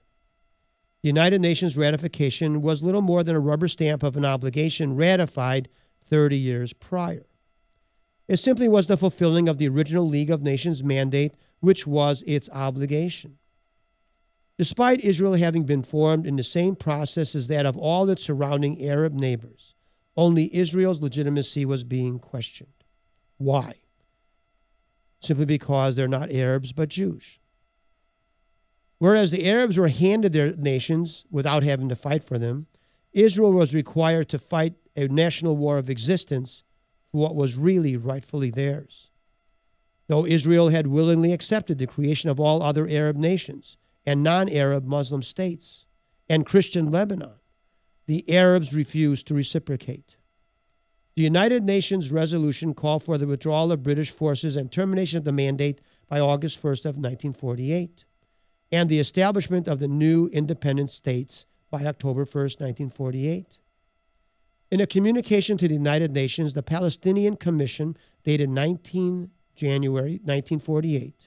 The United Nations ratification was little more than a rubber stamp of an obligation ratified 30 years prior. It simply was the fulfilling of the original League of Nations mandate, which was its obligation. Despite Israel having been formed in the same process as that of all its surrounding Arab neighbors, only Israel's legitimacy was being questioned. Why? Simply because they're not Arabs but Jews. Whereas the Arabs were handed their nations without having to fight for them, Israel was required to fight a national war of existence for what was really rightfully theirs. Though Israel had willingly accepted the creation of all other Arab nations and non-Arab Muslim states and Christian Lebanon, the Arabs refused to reciprocate. The United Nations resolution called for the withdrawal of British forces and termination of the mandate by August 1st of 1948, and the establishment of the new independent states by October 1st, 1948. In a communication to the United Nations, the Palestinian Commission, dated 19 January 1948,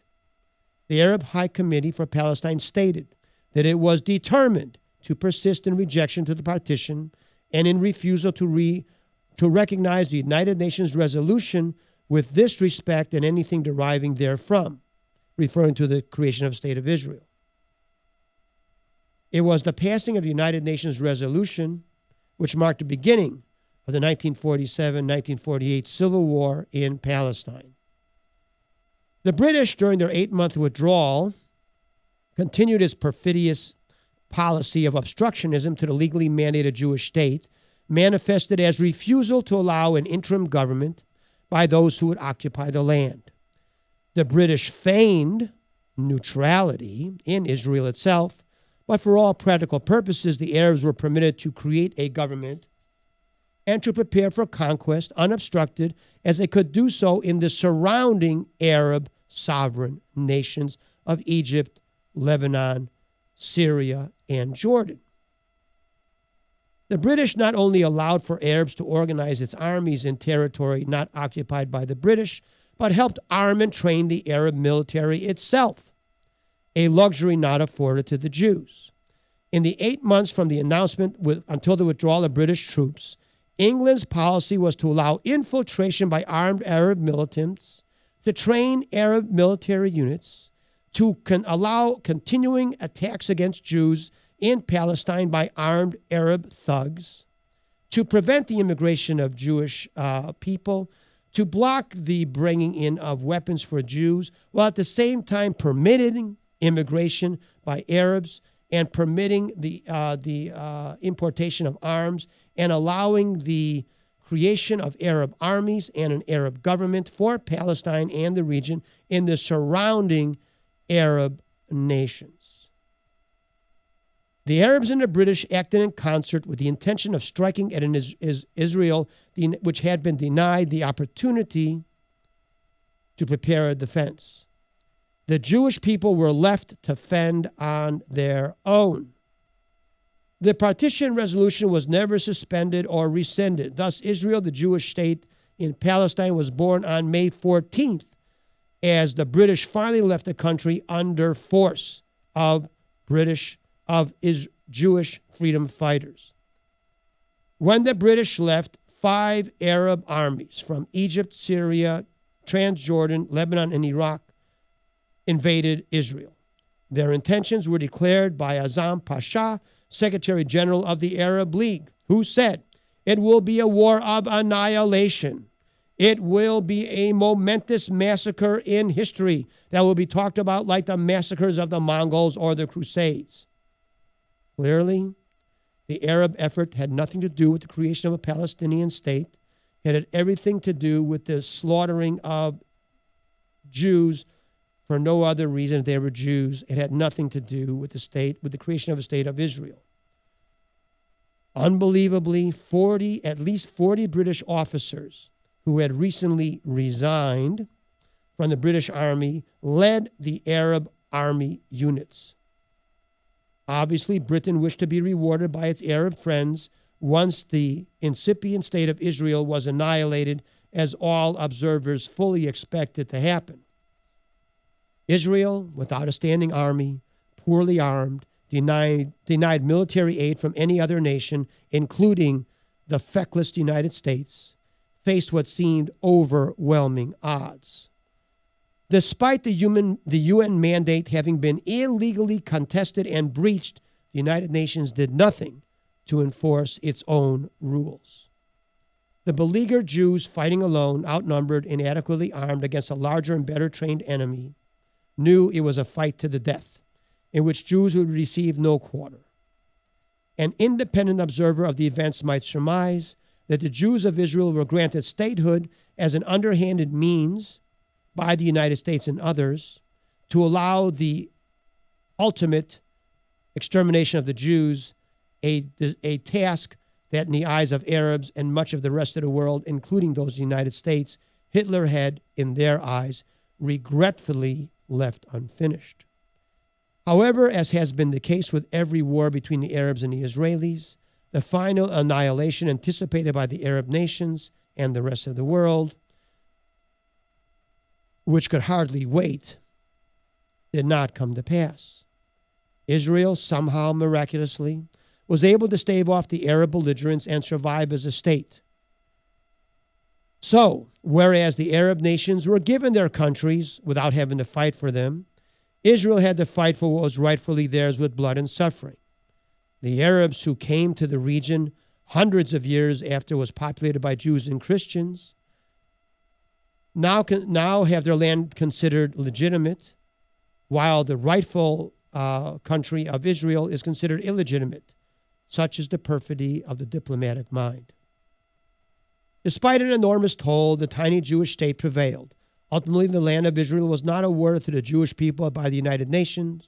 the Arab High Committee for Palestine stated that it was determined to persist in rejection to the partition and in refusal to recognize the United Nations resolution with disrespect and anything deriving therefrom, referring to the creation of the State of Israel. It was the passing of the United Nations resolution which marked the beginning of the 1947-1948 civil war in Palestine. The British, during their 8-month withdrawal, continued its perfidious policy of obstructionism to the legally mandated Jewish state, manifested as refusal to allow an interim government by those who would occupy the land. The British feigned neutrality in Israel itself, but for all practical purposes, the Arabs were permitted to create a government and to prepare for conquest unobstructed, as they could do so in the surrounding Arab sovereign nations of Egypt, Lebanon, Syria, and Jordan. The British not only allowed for Arabs to organize its armies in territory not occupied by the British, but helped arm and train the Arab military itself, a luxury not afforded to the Jews. In the 8 months from the announcement until the withdrawal of British troops, England's policy was to allow infiltration by armed Arab militants, to train Arab military units, to allow continuing attacks against Jews in Palestine by armed Arab thugs, to prevent the immigration of Jewish people, to block the bringing in of weapons for Jews, while at the same time permitting immigration by Arabs and permitting the importation of arms and allowing the creation of Arab armies and an Arab government for Palestine and the region in the surrounding Arab nations. The Arabs and the British acted in concert with the intention of striking at Israel, which had been denied the opportunity to prepare a defense. The Jewish people were left to fend on their own. The partition resolution was never suspended or rescinded. Thus, Israel, the Jewish state in Palestine, was born on May 14th, as the British finally left the country under force of Jewish freedom fighters. When the British left, 5 Arab armies from Egypt, Syria, Transjordan, Lebanon, and Iraq invaded Israel. Their intentions were declared by Azam Pasha, Secretary General of the Arab League, who said, "It will be a war of annihilation. It will be a momentous massacre in history that will be talked about like the massacres of the Mongols or the Crusades." Clearly, the Arab effort had nothing to do with the creation of a Palestinian state. It had everything to do with the slaughtering of Jews for no other reason they were Jews. It had nothing to do with the creation of a state of Israel. Unbelievably, at least 40 British officers who had recently resigned from the British Army led the Arab army units. Obviously, Britain wished to be rewarded by its Arab friends once the incipient state of Israel was annihilated, as all observers fully expected to happen. Israel, without a standing army, poorly armed, denied military aid from any other nation, including the feckless United States, faced what seemed overwhelming odds. Despite the UN mandate having been illegally contested and breached, the United Nations did nothing to enforce its own rules. The beleaguered Jews, fighting alone, outnumbered, inadequately armed against a larger and better trained enemy, knew it was a fight to the death, in which Jews would receive no quarter. An independent observer of the events might surmise that the Jews of Israel were granted statehood as an underhanded means by the United States and others to allow the ultimate extermination of the Jews, a task that in the eyes of Arabs and much of the rest of the world, including those of the United States, Hitler had, in their eyes, regretfully left unfinished. However, as has been the case with every war between the Arabs and the Israelis, the final annihilation anticipated by the Arab nations and the rest of the world, which could hardly wait, did not come to pass. Israel, somehow miraculously, was able to stave off the Arab belligerents and survive as a state. So, whereas the Arab nations were given their countries without having to fight for them, Israel had to fight for what was rightfully theirs with blood and suffering. The Arabs who came to the region hundreds of years after it was populated by Jews and Christians now have their land considered legitimate, while the rightful country of Israel is considered illegitimate. Such is the perfidy of the diplomatic mind. Despite an enormous toll, the tiny Jewish state prevailed. Ultimately, the land of Israel was not awarded to the Jewish people by the United Nations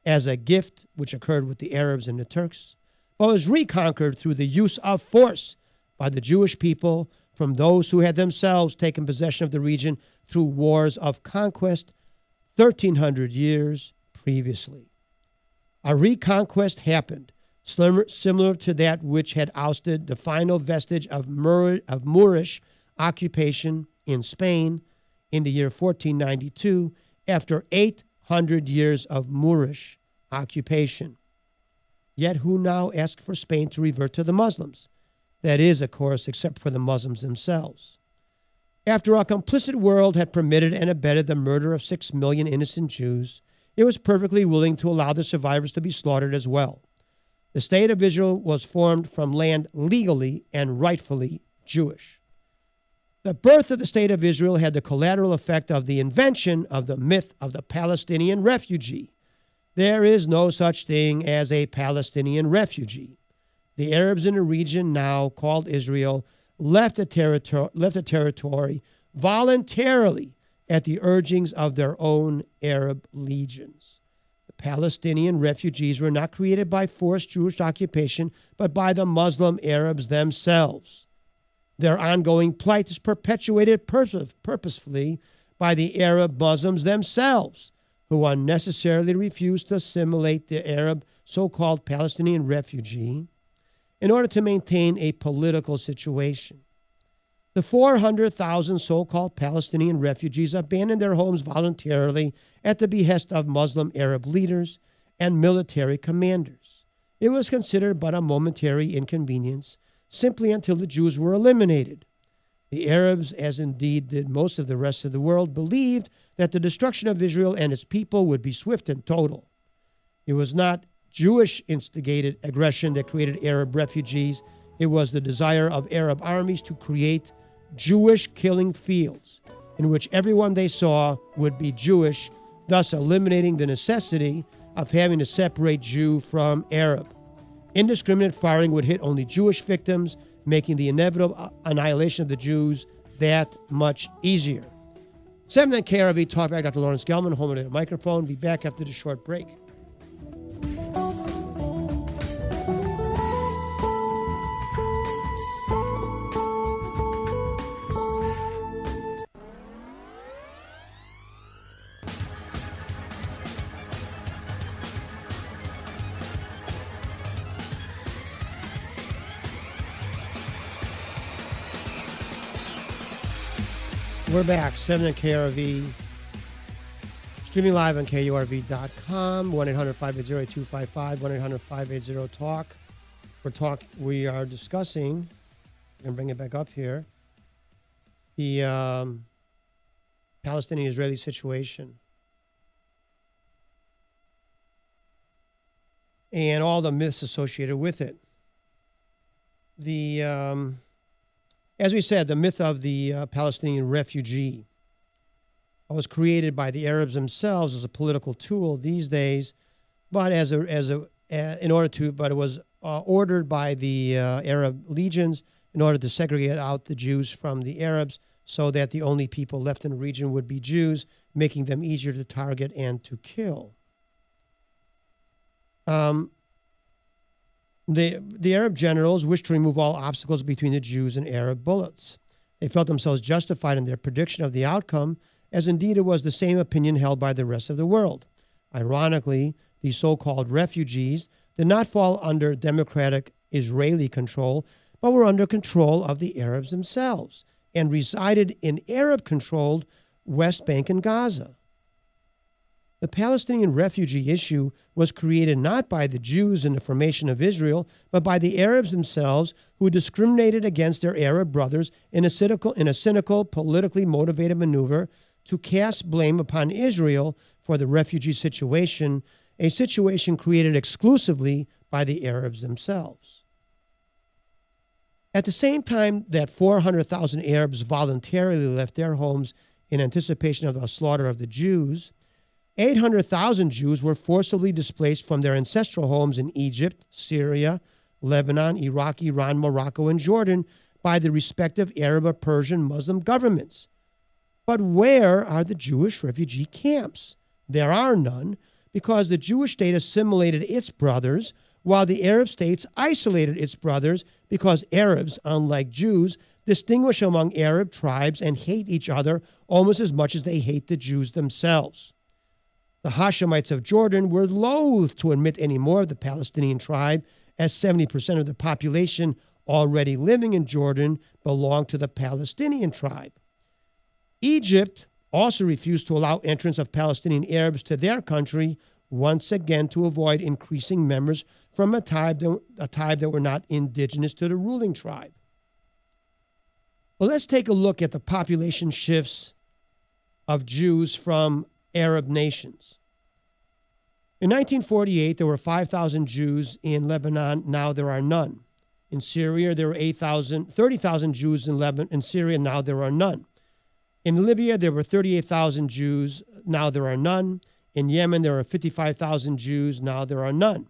as a gift, which occurred with the Arabs and the Turks, but was reconquered through the use of force by the Jewish people from those who had themselves taken possession of the region through wars of conquest 1,300 years previously. A reconquest happened similar to that which had ousted the final vestige of Moorish occupation in Spain in the year 1492 after 800 years of Moorish occupation. Yet who now asks for Spain to revert to the Muslims? That is, of course, except for the Muslims themselves. After a complicit world had permitted and abetted the murder of 6 million innocent Jews, it was perfectly willing to allow the survivors to be slaughtered as well. The state of Israel was formed from land legally and rightfully Jewish. The birth of the state of Israel had the collateral effect of the invention of the myth of the Palestinian refugee. There is no such thing as a Palestinian refugee. The Arabs in the region now called Israel left the territory voluntarily at the urgings of their own Arab legions. The Palestinian refugees were not created by forced Jewish occupation, but by the Muslim Arabs themselves. Their ongoing plight is perpetuated purposefully by the Arab Muslims themselves, who unnecessarily refuse to assimilate the Arab so-called Palestinian refugee in order to maintain a political situation. The 400,000 so-called Palestinian refugees abandoned their homes voluntarily at the behest of Muslim Arab leaders and military commanders. It was considered but a momentary inconvenience, simply until the Jews were eliminated. The Arabs, as indeed did most of the rest of the world, believed that the destruction of Israel and its people would be swift and total. It was not Jewish-instigated aggression that created Arab refugees. It was the desire of Arab armies to create Jewish killing fields in which everyone they saw would be Jewish, thus eliminating the necessity of having to separate Jew from Arab. Indiscriminate firing would hit only Jewish victims, making the inevitable annihilation of the Jews that much easier. 7 KRV Talkback, Dr. Lawrence Gelman, home of the microphone. Be back after this short break. We're back, 7 at KRV, streaming live on KURV.com, 1-800-580-8255, 1-800-580-TALK. We are discussing, I'm going to bring it back up here, the Palestinian-Israeli situation and all the myths associated with it. As we said, the myth of the Palestinian refugee was created by the Arabs themselves as a political tool these days, but it was ordered by the Arab legions in order to segregate out the Jews from the Arabs, so that the only people left in the region would be Jews, making them easier to target and to kill. The Arab generals wished to remove all obstacles between the Jews and Arab bullets. They felt themselves justified in their prediction of the outcome, as indeed it was the same opinion held by the rest of the world. Ironically, these so-called refugees did not fall under democratic Israeli control, but were under control of the Arabs themselves and resided in Arab-controlled West Bank and Gaza. The Palestinian refugee issue was created not by the Jews in the formation of Israel, but by the Arabs themselves, who discriminated against their Arab brothers in a cynical, politically motivated maneuver to cast blame upon Israel for the refugee situation, a situation created exclusively by the Arabs themselves. At the same time that 400,000 Arabs voluntarily left their homes in anticipation of the slaughter of the Jews, 800,000 Jews were forcibly displaced from their ancestral homes in Egypt, Syria, Lebanon, Iraq, Iran, Morocco, and Jordan by the respective Arab or Persian Muslim governments. But where are the Jewish refugee camps? There are none, because the Jewish state assimilated its brothers, while the Arab states isolated its brothers, because Arabs, unlike Jews, distinguish among Arab tribes and hate each other almost as much as they hate the Jews themselves. The Hashemites of Jordan were loath to admit any more of the Palestinian tribe, as 70% of the population already living in Jordan belonged to the Palestinian tribe. Egypt also refused to allow entrance of Palestinian Arabs to their country, once again to avoid increasing members from a tribe that were not indigenous to the ruling tribe. Well, let's take a look at the population shifts of Jews from Arab nations. In 1948, there were 5,000 Jews in Lebanon. Now there are none. In Syria, there were 30,000 Jews in Syria. Now there are none. In Libya, there were 38,000 Jews. Now there are none. In Yemen, there were 55,000 Jews. Now there are none.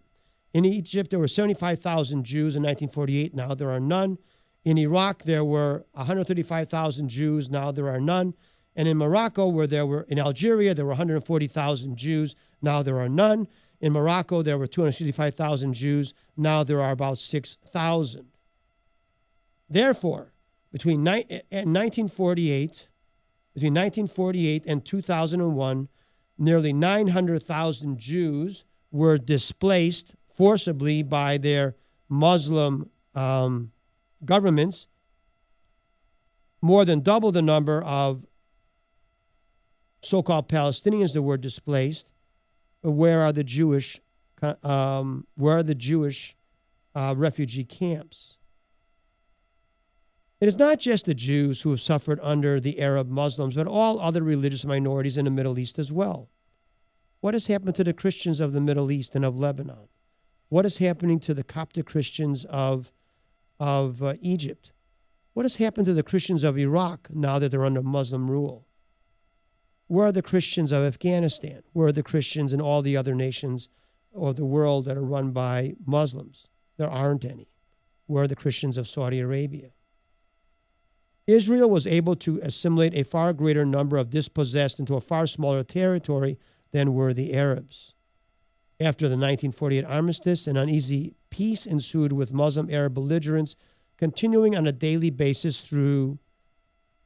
In Egypt, there were 75,000 Jews in 1948. Now there are none. In Iraq, there were 135,000 Jews. Now there are none. And in Morocco, in Algeria, there were 140,000 Jews. Now there are none. In Morocco, there were 265,000 Jews. Now there are about 6,000. Therefore, between 1948 and 2001, nearly 900,000 Jews were displaced forcibly by their Muslim governments, more than double the number of so-called Palestinians that were displaced. But where are the Jewish refugee camps? It is not just the Jews who have suffered under the Arab Muslims, but all other religious minorities in the Middle East as well. What has happened to the Christians of the Middle East and of Lebanon? What is happening to the Coptic Christians of Egypt? What has happened to the Christians of Iraq now that they're under Muslim rule? Where are the Christians of Afghanistan? Where are the Christians in all the other nations of the world that are run by Muslims? There aren't any. Where are the Christians of Saudi Arabia? Israel was able to assimilate a far greater number of dispossessed into a far smaller territory than were the Arabs. After the 1948 armistice, an uneasy peace ensued with Muslim-Arab belligerents continuing on a daily basis through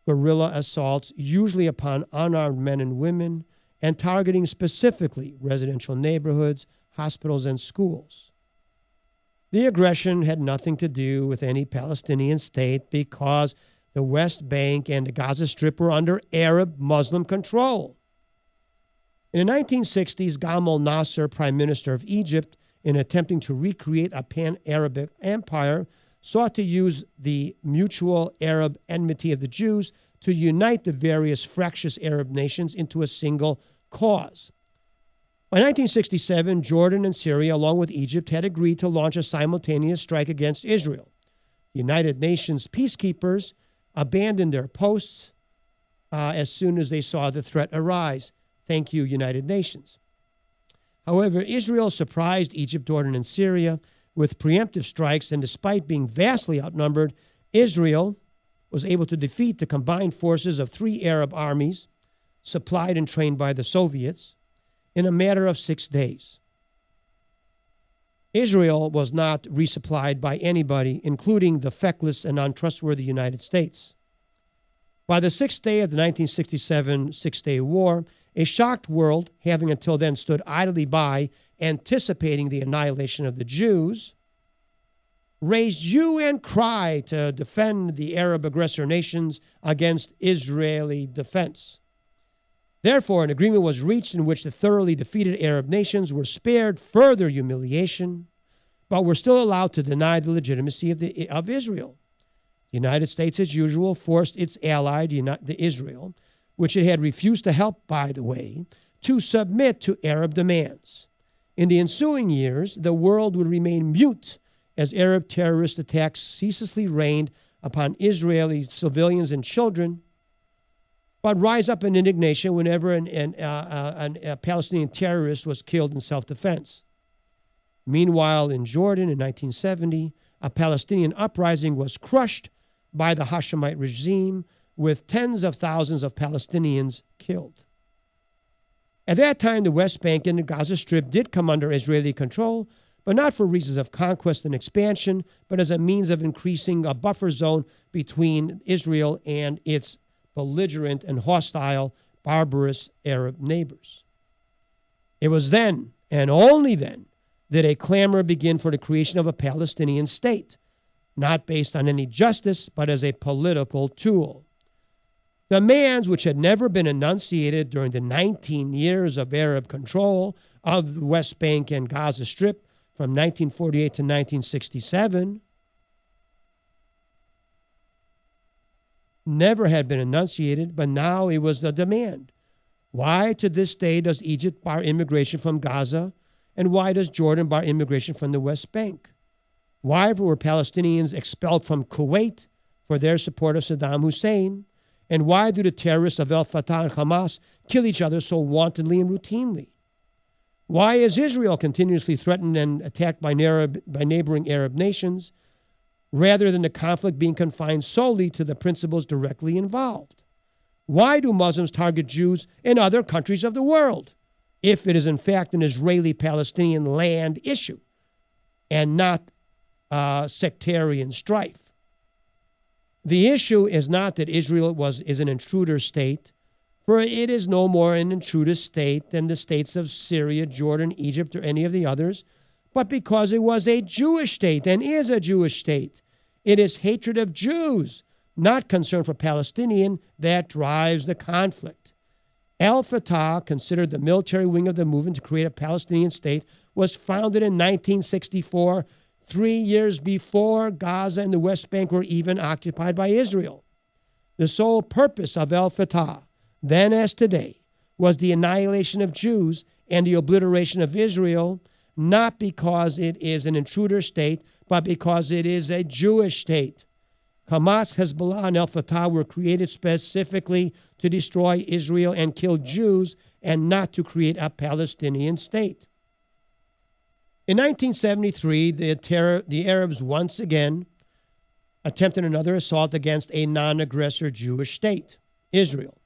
guerrilla assaults, usually upon unarmed men and women, and targeting specifically residential neighborhoods, hospitals, and schools. The aggression had nothing to do with any Palestinian state because the West Bank and the Gaza Strip were under Arab Muslim control. In the 1960s, Gamal Nasser, Prime Minister of Egypt, in attempting to recreate a pan-Arabic empire, sought to use the mutual Arab enmity of the Jews to unite the various fractious Arab nations into a single cause. By 1967, Jordan and Syria, along with Egypt, had agreed to launch a simultaneous strike against Israel. The United Nations peacekeepers abandoned their posts as soon as they saw the threat arise. Thank you, United Nations. However, Israel surprised Egypt, Jordan, and Syria with preemptive strikes, and despite being vastly outnumbered, Israel was able to defeat the combined forces of 3 Arab armies, supplied and trained by the Soviets, in a matter of 6 days. Israel was not resupplied by anybody, including the feckless and untrustworthy United States. By the 6th day of the 1967 Six-Day War, a shocked world, having until then stood idly by, anticipating the annihilation of the Jews, raised hue and cry to defend the Arab aggressor nations against Israeli defense. Therefore, an agreement was reached in which the thoroughly defeated Arab nations were spared further humiliation, but were still allowed to deny the legitimacy of Israel. The United States, as usual, forced its ally, Israel, which it had refused to help, by the way, to submit to Arab demands. In the ensuing years, the world would remain mute as Arab terrorist attacks ceaselessly rained upon Israeli civilians and children, but rise up in indignation whenever a Palestinian terrorist was killed in self-defense. Meanwhile, in Jordan in 1970, a Palestinian uprising was crushed by the Hashemite regime, with tens of thousands of Palestinians killed. At that time, the West Bank and the Gaza Strip did come under Israeli control, but not for reasons of conquest and expansion, but as a means of increasing a buffer zone between Israel and its belligerent and hostile, barbarous Arab neighbors. It was then, and only then, that a clamor began for the creation of a Palestinian state, not based on any justice, but as a political tool. Demands which had never been enunciated during the 19 years of Arab control of the West Bank and Gaza Strip from 1948 to 1967 never had been enunciated, but now it was the demand. Why to this day does Egypt bar immigration from Gaza, and why does Jordan bar immigration from the West Bank? Why were Palestinians expelled from Kuwait for their support of Saddam Hussein? And why do the terrorists of al-Fatah and Hamas kill each other so wantonly and routinely? Why is Israel continuously threatened and attacked by neighboring Arab nations, rather than the conflict being confined solely to the principles directly involved? Why do Muslims target Jews in other countries of the world, if it is in fact an Israeli-Palestinian land issue and not sectarian strife? The issue is not that Israel is an intruder state, for it is no more an intruder state than the states of Syria, Jordan, Egypt, or any of the others, but because it was a Jewish state and is a Jewish state. It is hatred of Jews, not concern for Palestinian, that drives the conflict. Al-Fatah, considered the military wing of the movement to create a Palestinian state, was founded in 1964, 3 years before Gaza and the West Bank were even occupied by Israel. The sole purpose of al-Fatah, then as today, was the annihilation of Jews and the obliteration of Israel, not because it is an intruder state, but because it is a Jewish state. Hamas, Hezbollah, and al-Fatah were created specifically to destroy Israel and kill Jews, and not to create a Palestinian state. In 1973, the Arabs once again attempted another assault against a non-aggressor Jewish state, Israel.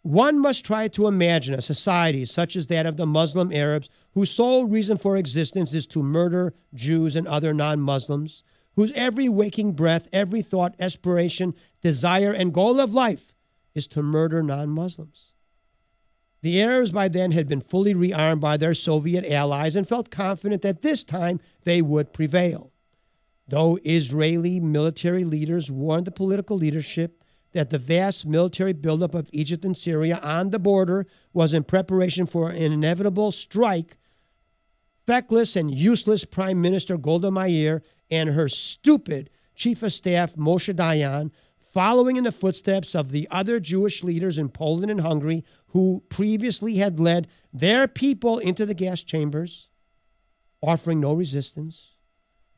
One must try to imagine a society such as that of the Muslim Arabs, whose sole reason for existence is to murder Jews and other non-Muslims, whose every waking breath, every thought, aspiration, desire, and goal of life is to murder non-Muslims. The Arabs by then had been fully rearmed by their Soviet allies and felt confident that this time they would prevail. Though Israeli military leaders warned the political leadership that the vast military buildup of Egypt and Syria on the border was in preparation for an inevitable strike, feckless and useless Prime Minister Golda Meir and her stupid Chief of Staff Moshe Dayan, following in the footsteps of the other Jewish leaders in Poland and Hungary who previously had led their people into the gas chambers, offering no resistance,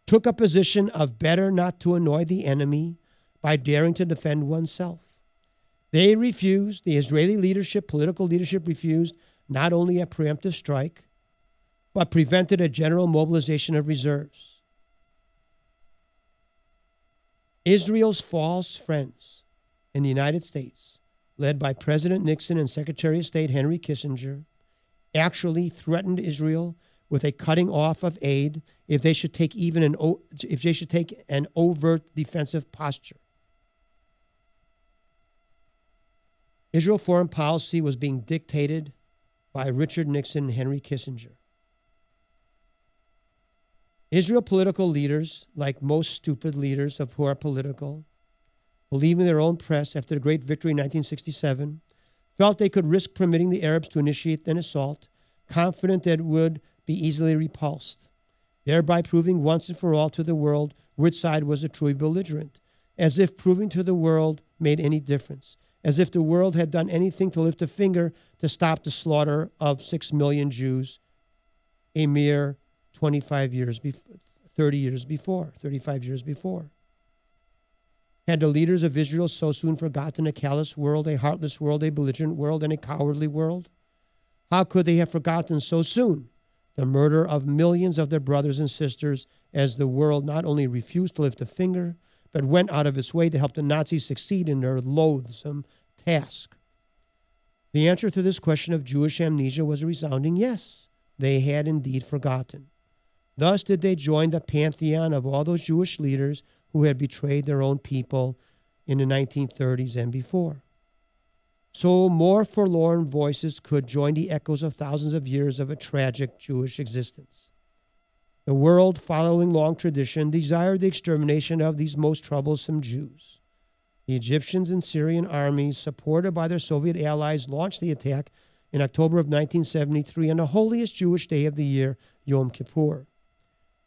took a position of better not to annoy the enemy by daring to defend oneself. They refused, the Israeli leadership, political leadership refused, not only a preemptive strike, but prevented a general mobilization of reserves. Israel's false friends in the United States, led by President Nixon and Secretary of State Henry Kissinger, actually threatened Israel with a cutting off of aid if they should take an overt defensive posture. Israel foreign policy was being dictated by Richard Nixon and Henry Kissinger. Israel political leaders, like most stupid leaders who are political, believing their own press after the great victory in 1967, felt they could risk permitting the Arabs to initiate an assault, confident that it would be easily repulsed, thereby proving once and for all to the world which side was the true belligerent, as if proving to the world made any difference, as if the world had done anything to lift a finger to stop the slaughter of 6 million Jews a mere 35 years before. Had the leaders of Israel so soon forgotten a callous world, a heartless world, a belligerent world, and a cowardly world? How could they have forgotten so soon the murder of millions of their brothers and sisters, as the world not only refused to lift a finger, but went out of its way to help the Nazis succeed in their loathsome task? The answer to this question of Jewish amnesia was a resounding yes. They had indeed forgotten. Thus did they join the pantheon of all those Jewish leaders who had betrayed their own people in the 1930s and before. so more forlorn voices could join the echoes of thousands of years of a tragic Jewish existence. The world, following long tradition, desired the extermination of these most troublesome Jews. The Egyptians and Syrian armies, supported by their Soviet allies, launched the attack in October of 1973 on the holiest Jewish day of the year, Yom Kippur.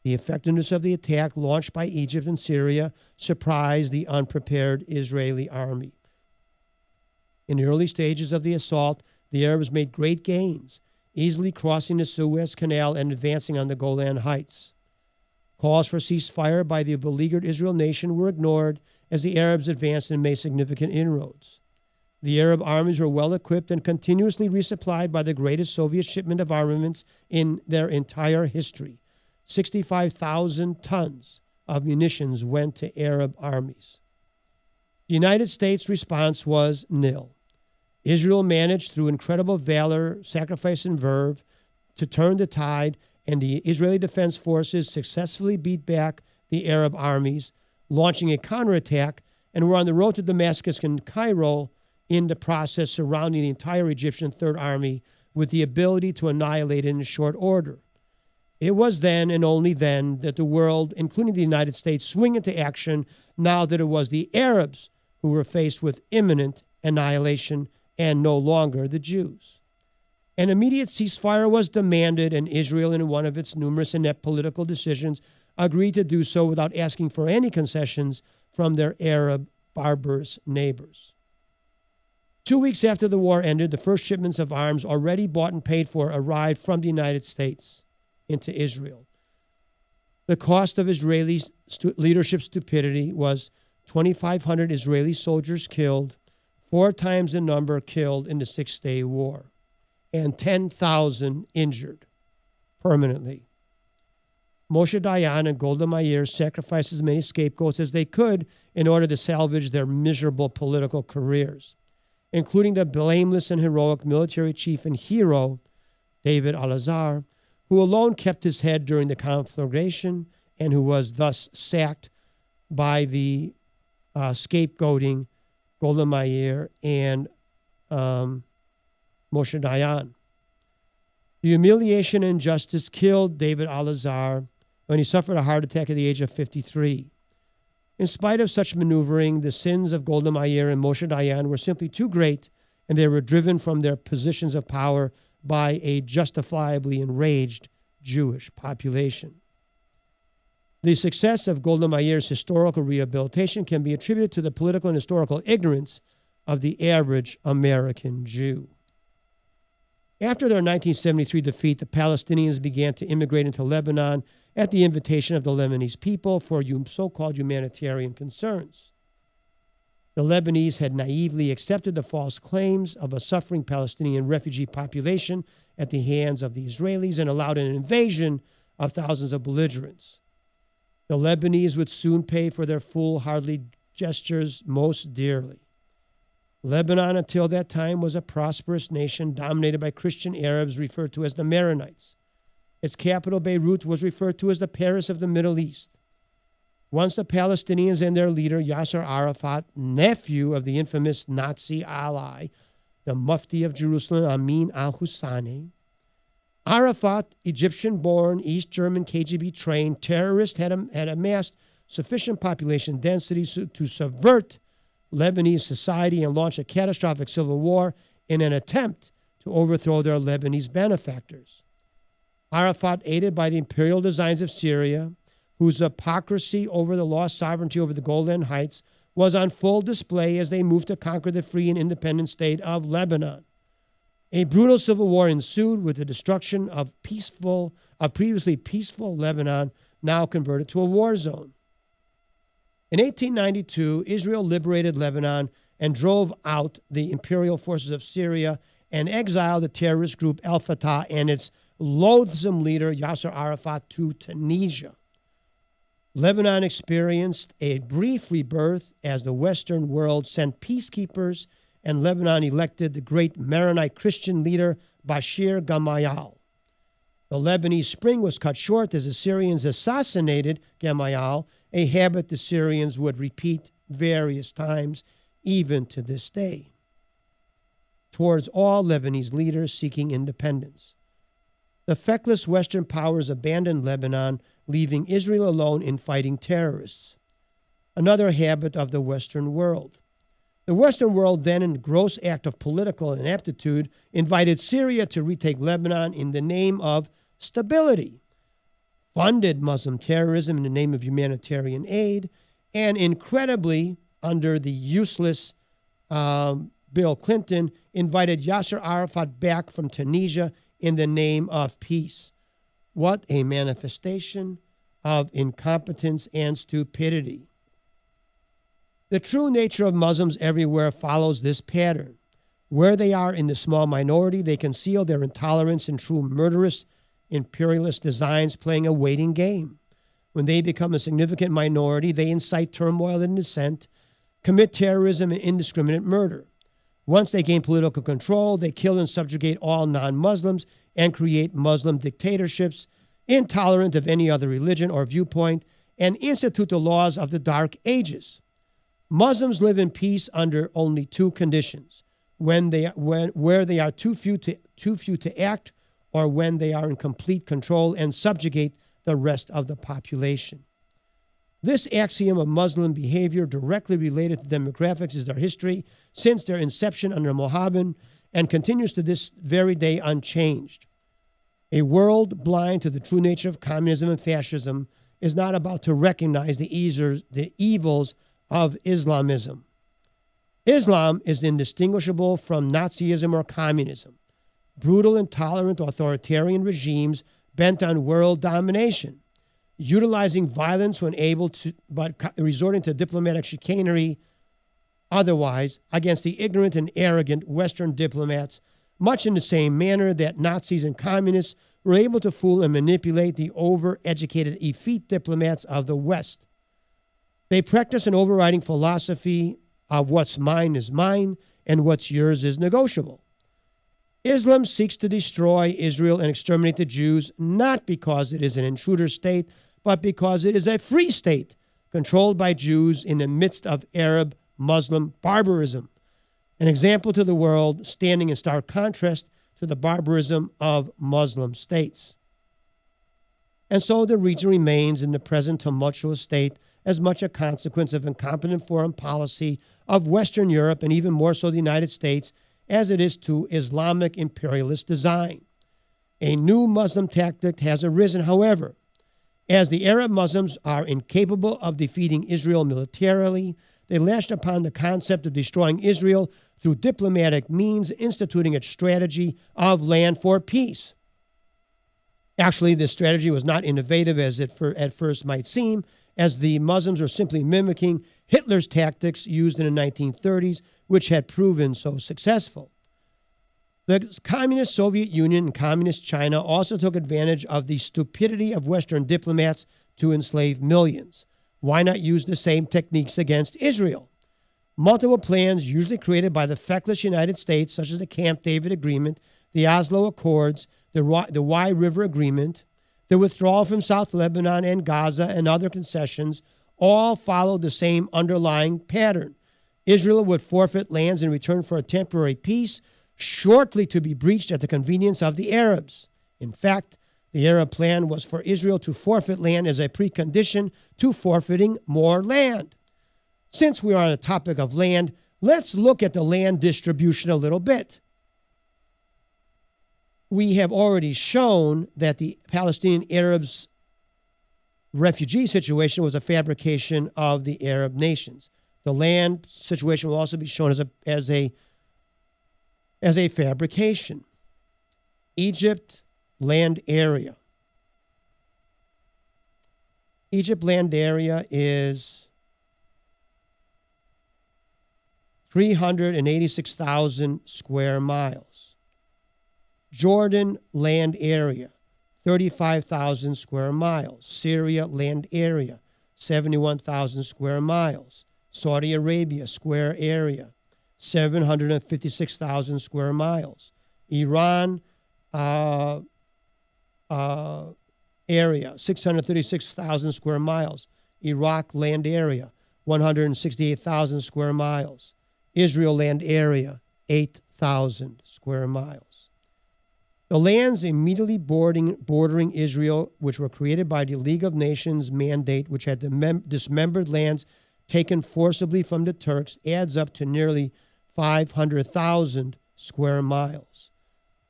The effectiveness of the attack launched by Egypt and Syria surprised the unprepared Israeli army. In the early stages of the assault, the Arabs made great gains, easily crossing the Suez Canal and advancing on the Golan Heights. Calls for ceasefire by the beleaguered Israel nation were ignored as the Arabs advanced and made significant inroads. The Arab armies were well equipped and continuously resupplied by the greatest Soviet shipment of armaments in their entire history. 65,000 tons of munitions went to Arab armies. The United States' response was nil. Israel managed through incredible valor, sacrifice, and verve to turn the tide, and the Israeli Defense Forces successfully beat back the Arab armies, launching a counterattack, and were on the road to Damascus and Cairo in the process, surrounding the entire Egyptian Third Army with the ability to annihilate it in short order. It was then and only then that the world, including the United States, swung into action, now that it was the Arabs who were faced with imminent annihilation and no longer the Jews. An immediate ceasefire was demanded, and Israel, in one of its numerous inept political decisions, agreed to do so without asking for any concessions from their Arab barbarous neighbors. 2 weeks after the war ended, the first shipments of arms already bought and paid for arrived from the United States into Israel. The cost of Israeli leadership stupidity was 2,500 Israeli soldiers killed, 4 times the number killed in the Six-Day War, and 10,000 injured permanently. Moshe Dayan and Golda Meir sacrificed as many scapegoats as they could in order to salvage their miserable political careers, including the blameless and heroic military chief and hero, David al-Azhar, who alone kept his head during the conflagration and who was thus sacked by the scapegoating Golda Meir and Moshe Dayan. The humiliation and injustice killed David al-Azhar when he suffered a heart attack at the age of 53. In spite of such maneuvering, the sins of Golda Meir and Moshe Dayan were simply too great, and they were driven from their positions of power by a justifiably enraged Jewish population. The success of Golda Meir's historical rehabilitation can be attributed to the political and historical ignorance of the average American Jew. After their 1973 defeat, the Palestinians began to immigrate into Lebanon at the invitation of the Lebanese people for so-called humanitarian concerns. The Lebanese had naively accepted the false claims of a suffering Palestinian refugee population at the hands of the Israelis and allowed an invasion of thousands of belligerents. The Lebanese would soon pay for their foolhardy gestures most dearly. Lebanon, until that time, was a prosperous nation dominated by Christian Arabs referred to as the Maronites. Its capital, Beirut, was referred to as the Paris of the Middle East. Once the Palestinians and their leader, Yasser Arafat, nephew of the infamous Nazi ally, the Mufti of Jerusalem, Amin al-Husseini, Arafat, Egyptian-born, East German KGB-trained terrorist, had amassed sufficient population density to subvert Lebanese society and launch a catastrophic civil war in an attempt to overthrow their Lebanese benefactors. Arafat, aided by the imperial designs of Syria, whose hypocrisy over the lost sovereignty over the Golan Heights was on full display as they moved to conquer the free and independent state of Lebanon. A brutal civil war ensued with the destruction of previously peaceful Lebanon, now converted to a war zone. In 1892, Israel liberated Lebanon and drove out the imperial forces of Syria and exiled the terrorist group al-Fatah and its loathsome leader Yasser Arafat to Tunisia. Lebanon experienced a brief rebirth as the Western world sent peacekeepers, and Lebanon elected the great Maronite Christian leader Bashir Gamayal. The Lebanese spring was cut short as the Syrians assassinated Gamayal, a habit the Syrians would repeat various times, even to this day. towards all Lebanese leaders seeking independence. The feckless Western powers abandoned Lebanon, leaving Israel alone in fighting terrorists, another habit of the Western world. The Western world then, in gross act of political ineptitude, invited Syria to retake Lebanon in the name of stability, funded Muslim terrorism in the name of humanitarian aid, and incredibly, under the useless Bill Clinton, invited Yasser Arafat back from Tunisia in the name of peace. What a manifestation of incompetence and stupidity. The true nature of Muslims everywhere follows this pattern. Where they are in the small minority, they conceal their intolerance in true murderous, imperialist designs, playing a waiting game. When they become a significant minority, they incite turmoil and dissent, commit terrorism and indiscriminate murder. Once they gain political control, they kill and subjugate all non-Muslims and create Muslim dictatorships, intolerant of any other religion or viewpoint, and institute the laws of the Dark Ages. Muslims live in peace under only two conditions: where they are too few to act, or when they are in complete control and subjugate the rest of the population. This axiom of Muslim behavior, directly related to demographics, is their history since their inception under Mohammed and continues to this very day unchanged. A world blind to the true nature of communism and fascism is not about to recognize the evils of Islamism. Islam is indistinguishable from Nazism or communism, brutal, intolerant, authoritarian regimes bent on world domination, utilizing violence when able to, but resorting to diplomatic chicanery otherwise against the ignorant and arrogant Western diplomats, much in the same manner that Nazis and communists were able to fool and manipulate the over-educated effete diplomats of the West. They practice an overriding philosophy of what's mine is mine and what's yours is negotiable. Islam seeks to destroy Israel and exterminate the Jews, not because it is an intruder state, but because it is a free state controlled by Jews in the midst of Arab Muslim barbarism, an example to the world standing in stark contrast to the barbarism of Muslim states. And so the region remains in the present tumultuous state as much a consequence of incompetent foreign policy of Western Europe, and even more so the United States, as it is to Islamic imperialist design. A new Muslim tactic has arisen, however. As the Arab Muslims are incapable of defeating Israel militarily, they lashed upon the concept of destroying Israel through diplomatic means, instituting a strategy of land for peace. Actually, this strategy was not innovative as it at first might seem, as the Muslims are simply mimicking Hitler's tactics used in the 1930s, which had proven so successful. The communist Soviet Union and communist China also took advantage of the stupidity of Western diplomats to enslave millions. Why not use the same techniques against Israel? Multiple plans, usually created by the feckless United States, such as the Camp David Agreement, the Oslo Accords, the Wye River Agreement, the withdrawal from South Lebanon and Gaza, and other concessions, all followed the same underlying pattern. Israel would forfeit lands in return for a temporary peace, shortly to be breached at the convenience of the Arabs. In fact, the Arab plan was for Israel to forfeit land as a precondition to forfeiting more land. Since we are on the topic of land, let's look at the land distribution a little bit. We have already shown that the Palestinian Arabs' refugee situation was a fabrication of the Arab nations. The land situation will also be shown as a fabrication. Egypt land area. Egypt land area is 386,000 square miles. Jordan land area, 35,000 square miles. Syria land area, 71,000 square miles. Saudi Arabia square area, 756,000 square miles. Iran area, 636,000 square miles. Iraq land area, 168,000 square miles. Israel land area, 8,000 square miles. The lands immediately bordering Israel, which were created by the League of Nations mandate, which had dismembered lands taken forcibly from the Turks, adds up to nearly 500,000 square miles.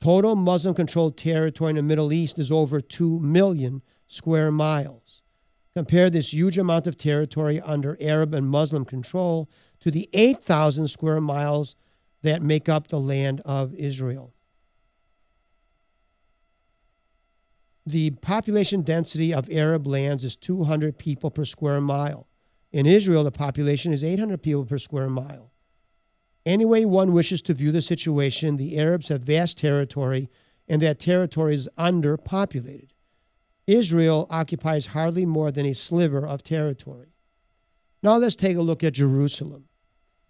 Total Muslim-controlled territory in the Middle East is over 2 million square miles. Compare this huge amount of territory under Arab and Muslim control to the 8,000 square miles that make up the land of Israel. The population density of Arab lands is 200 people per square mile. In Israel, the population is 800 people per square mile. Any way one wishes to view the situation, the Arabs have vast territory, and that territory is underpopulated. Israel occupies hardly more than a sliver of territory. Now let's take a look at Jerusalem.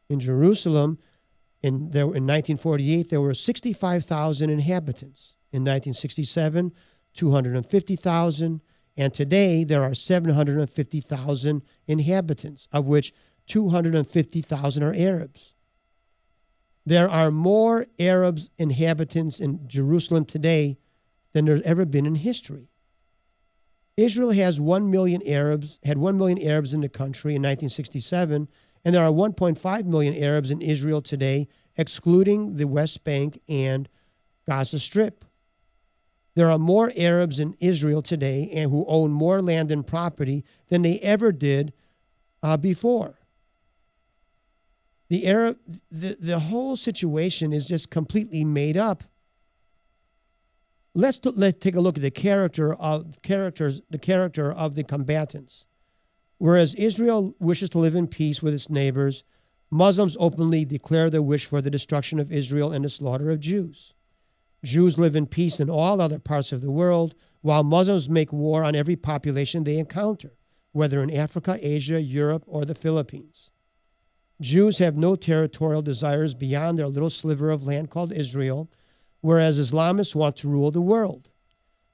In Jerusalem, in 1948, there were 65,000 inhabitants. In 1967, 250,000, and today there are 750,000 inhabitants, of which 250,000 are Arabs. There are more Arabs inhabitants in Jerusalem today than there's ever been in history. Israel has 1 million Arabs, had 1 million Arabs in the country in 1967, and there are 1.5 million Arabs in Israel today, excluding the West Bank and Gaza Strip. There are more Arabs in Israel today and who own more land and property than they ever did before. The whole situation is just completely made up. Let's take a look at the character of the combatants. Whereas Israel wishes to live in peace with its neighbors, Muslims openly declare their wish for the destruction of Israel and the slaughter of Jews. Jews live in peace in all other parts of the world, while Muslims make war on every population they encounter, whether in Africa, Asia, Europe, or the Philippines. Jews have no territorial desires beyond their little sliver of land called Israel, whereas Islamists want to rule the world.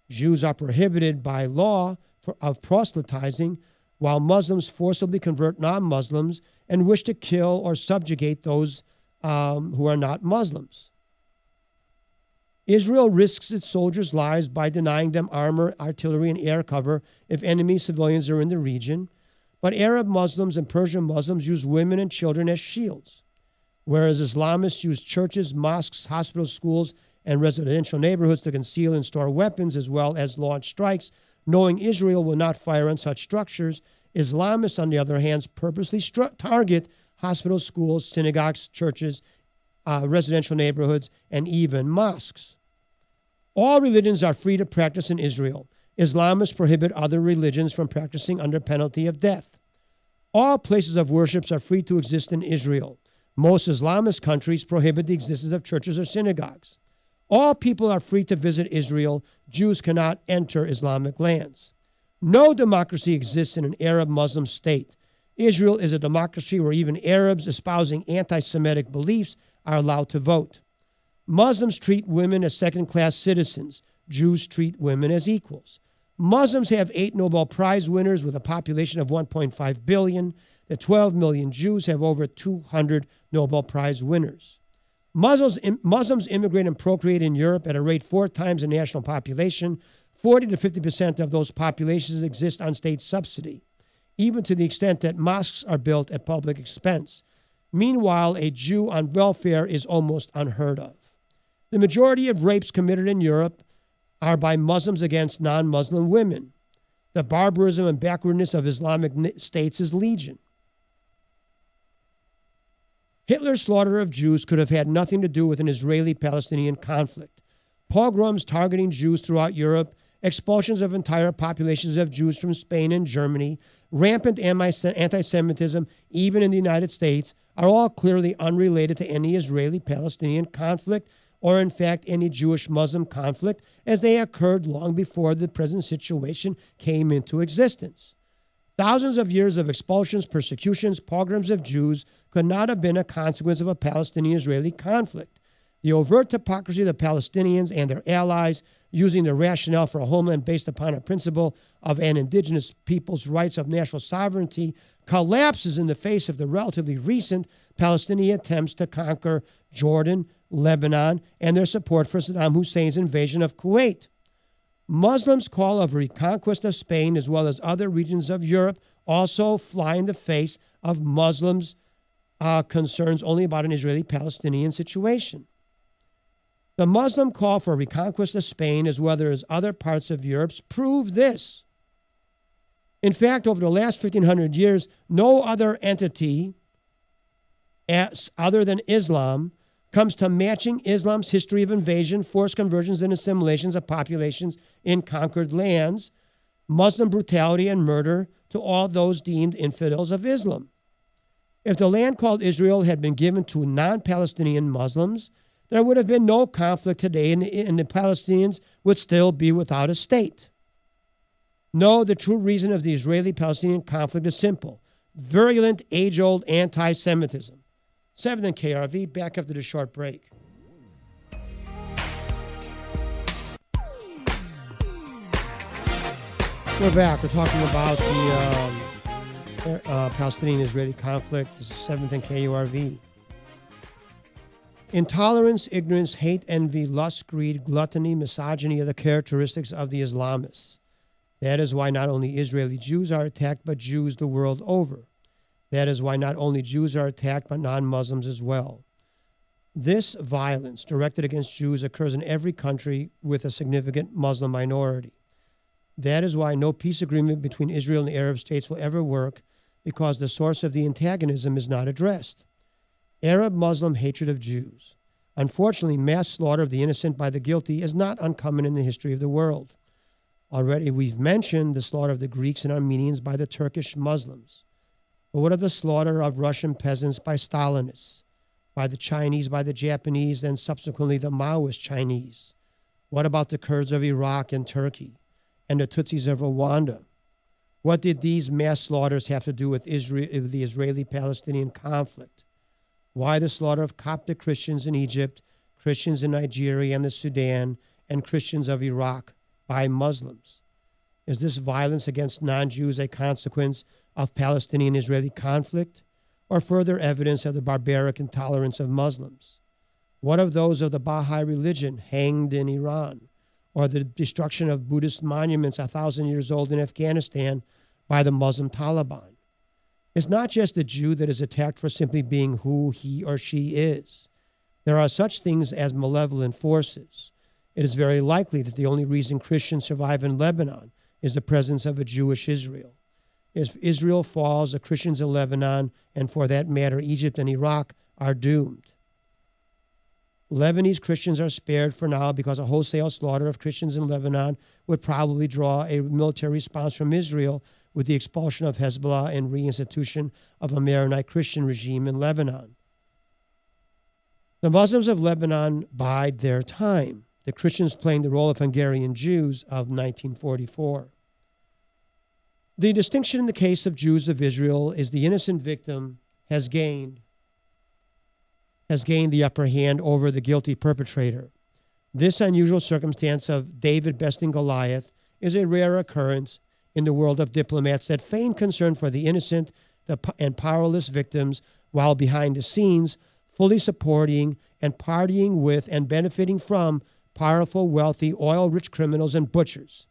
Jews are prohibited by law of proselytizing, while Muslims forcibly convert non-Muslims and wish to kill or subjugate those who are not Muslims. Israel risks its soldiers' lives by denying them armor, artillery, and air cover if enemy civilians are in the region, but Arab Muslims and Persian Muslims use women and children as shields, whereas Islamists use churches, mosques, hospitals, schools, and residential neighborhoods to conceal and store weapons as well as launch strikes, knowing Israel will not fire on such structures. Islamists, on the other hand, purposely target hospitals, schools, synagogues, churches, residential neighborhoods, and even mosques. All religions are free to practice in Israel. Islamists prohibit other religions from practicing under penalty of death. All places of worship are free to exist in Israel. Most Islamist countries prohibit the existence of churches or synagogues. All people are free to visit Israel. Jews cannot enter Islamic lands. No democracy exists in an Arab Muslim state. Israel is a democracy where even Arabs espousing anti-Semitic beliefs are allowed to vote. Muslims treat women as second-class citizens. Jews treat women as equals. Muslims have 8 Nobel Prize winners with a population of 1.5 billion. The 12 million Jews have over 200 Nobel Prize winners. Muslims immigrate and procreate in Europe at a rate 4 times the national population. 40 to 50% of those populations exist on state subsidy, even to the extent that mosques are built at public expense. Meanwhile, a Jew on welfare is almost unheard of. The majority of rapes committed in Europe are by Muslims against non-Muslim women. The barbarism and backwardness of Islamic states is legion. Hitler's slaughter of Jews could have had nothing to do with an Israeli-Palestinian conflict. Pogroms targeting Jews throughout Europe, expulsions of entire populations of Jews from Spain and Germany, rampant anti-Semitism, even in the United States, are all clearly unrelated to any Israeli-Palestinian conflict or, in fact, any Jewish-Muslim conflict, as they occurred long before the present situation came into existence. Thousands of years of expulsions, persecutions, pogroms of Jews could not have been a consequence of a Palestinian-Israeli conflict. The overt hypocrisy of the Palestinians and their allies, using the rationale for a homeland based upon a principle of an indigenous people's rights of national sovereignty, collapses in the face of the relatively recent Palestinian attempts to conquer Jordan, Lebanon, and their support for Saddam Hussein's invasion of Kuwait. Muslims' call of reconquest of Spain as well as other regions of Europe also fly in the face of Muslims' concerns only about an Israeli-Palestinian situation. The Muslim call for reconquest of Spain as well as other parts of Europe prove this. In fact, over the last 1,500 years, no other entity other than Islam comes to matching Islam's history of invasion, forced conversions, and assimilations of populations in conquered lands, Muslim brutality and murder to all those deemed infidels of Islam. If the land called Israel had been given to non-Palestinian Muslims, there would have been no conflict today, and the Palestinians would still be without a state. No, the true reason of the Israeli-Palestinian conflict is simple: virulent, age-old anti-Semitism. 7th and KRV, back after the short break. We're back. We're talking about the Palestinian-Israeli conflict. This is 7th and KURV. Intolerance, ignorance, hate, envy, lust, greed, gluttony, misogyny are the characteristics of the Islamists. That is why not only Israeli Jews are attacked, but Jews the world over. That is why not only Jews are attacked, but non-Muslims as well. This violence directed against Jews occurs in every country with a significant Muslim minority. That is why no peace agreement between Israel and the Arab states will ever work, because the source of the antagonism is not addressed. Arab-Muslim hatred of Jews. Unfortunately, mass slaughter of the innocent by the guilty is not uncommon in the history of the world. Already we've mentioned the slaughter of the Greeks and Armenians by the Turkish Muslims. But what of the slaughter of Russian peasants by Stalinists, by the Chinese, by the Japanese, and subsequently the Maoist Chinese? What about the Kurds of Iraq and Turkey, and the Tutsis of Rwanda? What did these mass slaughters have to do with the Israeli-Palestinian conflict? Why the slaughter of Coptic Christians in Egypt, Christians in Nigeria and the Sudan, and Christians of Iraq by Muslims? Is this violence against non-Jews a consequence of Palestinian-Israeli conflict, or further evidence of the barbaric intolerance of Muslims? What of those of the Baha'i religion hanged in Iran, or the destruction of Buddhist monuments 1,000 years old in Afghanistan by the Muslim Taliban? It's not just the Jew that is attacked for simply being who he or she is. There are such things as malevolent forces. It is very likely that the only reason Christians survive in Lebanon is the presence of a Jewish Israel. If Israel falls, the Christians in Lebanon, and for that matter, Egypt and Iraq, are doomed. Lebanese Christians are spared for now because a wholesale slaughter of Christians in Lebanon would probably draw a military response from Israel with the expulsion of Hezbollah and reinstitution of a Maronite Christian regime in Lebanon. The Muslims of Lebanon bide their time, the Christians playing the role of Hungarian Jews of 1944. The distinction in the case of Jews of Israel is the innocent victim has gained the upper hand over the guilty perpetrator. This unusual circumstance of David besting Goliath is a rare occurrence in the world of diplomats that feign concern for the innocent and powerless victims while behind the scenes fully supporting and partying with and benefiting from powerful, wealthy, oil-rich criminals and butchers.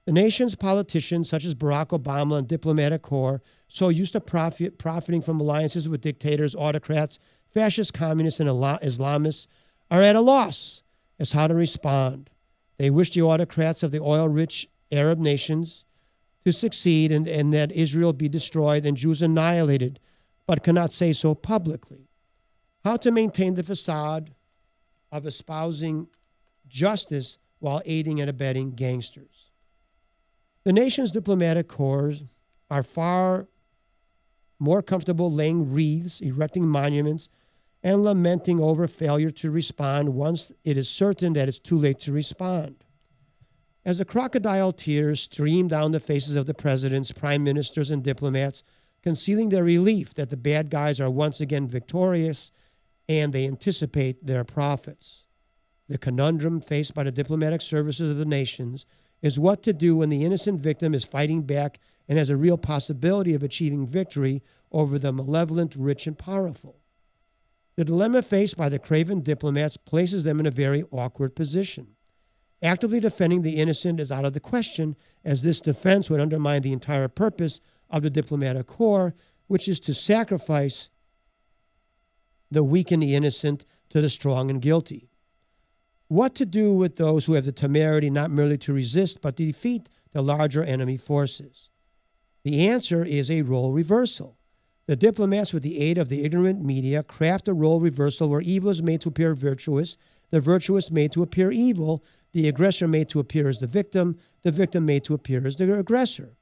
The nation's politicians, such as Barack Obama and diplomatic corps, so used to profiting from alliances with dictators, autocrats, fascist communists, and Islamists, are at a loss as how to respond. They wish the autocrats of the oil-rich Arab nations to succeed and that Israel be destroyed and Jews annihilated, but cannot say so publicly. How to maintain the facade of espousing justice while aiding and abetting gangsters. The nation's diplomatic corps are far more comfortable laying wreaths, erecting monuments, and lamenting over failure to respond once it is certain that it's too late to respond. As the crocodile tears stream down the faces of the presidents, prime ministers, and diplomats, concealing their relief that the bad guys are once again victorious and they anticipate their profits. The conundrum faced by the diplomatic services of the nations is what to do when the innocent victim is fighting back and has a real possibility of achieving victory over the malevolent, rich, and powerful. The dilemma faced by the craven diplomats places them in a very awkward position. Actively defending the innocent is out of the question, as this defense would undermine the entire purpose of the diplomatic corps, which is to sacrifice the weak and the innocent to the strong and guilty. What to do with those who have the temerity not merely to resist, but to defeat the larger enemy forces? The answer is a role reversal. The diplomats, with the aid of the ignorant media, craft a role reversal where evil is made to appear virtuous, the virtuous made to appear evil, the aggressor made to appear as the victim made to appear as the aggressor.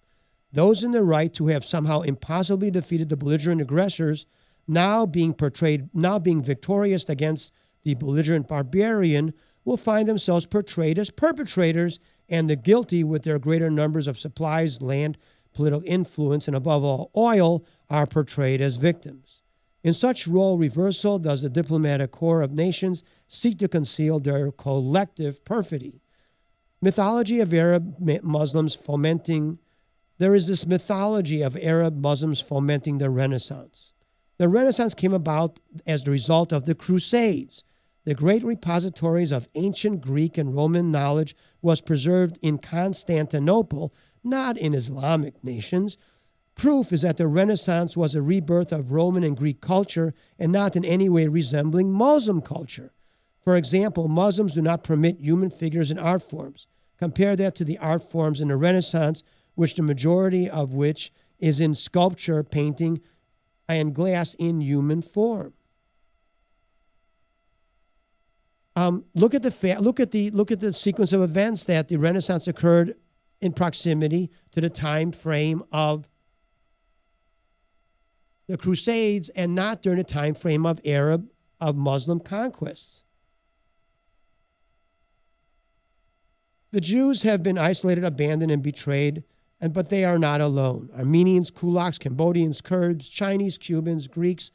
Those in the right who have somehow impossibly defeated the belligerent aggressors, now being victorious against the belligerent barbarian, will find themselves portrayed as perpetrators, and the guilty, with their greater numbers of supplies, land, political influence, and above all, oil, are portrayed as victims. In such role reversal does the diplomatic corps of nations seek to conceal their collective perfidy. Mythology of Arab Muslims fomenting There is this mythology of Arab Muslims fomenting the Renaissance. The Renaissance came about as the result of the Crusades. The great repositories of ancient Greek and Roman knowledge was preserved in Constantinople, not in Islamic nations. Proof is that the Renaissance was a rebirth of Roman and Greek culture and not in any way resembling Muslim culture. For example, Muslims do not permit human figures in art forms. Compare that to the art forms in the Renaissance, which the majority of which is in sculpture, painting, and glass in human form. Look at the sequence of events that the Renaissance occurred in proximity to the time frame of the Crusades and not during the time frame of Muslim conquests. The Jews have been isolated, abandoned, and betrayed, but they are not alone. Armenians, Kulaks, Cambodians, Kurds, Chinese, Cubans, Greeks,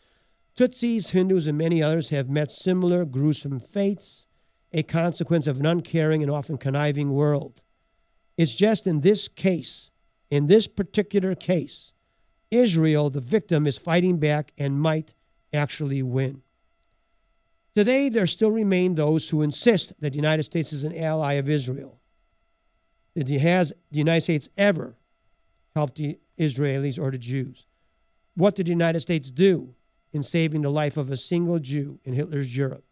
Tutsis, Hindus, and many others have met similar gruesome fates, a consequence of an uncaring and often conniving world. It's just in this case, in this particular case, Israel, the victim, is fighting back and might actually win. Today, there still remain those who insist that the United States is an ally of Israel. Has the United States ever helped the Israelis or the Jews? What did the United States do in saving the life of a single Jew in Hitler's Europe?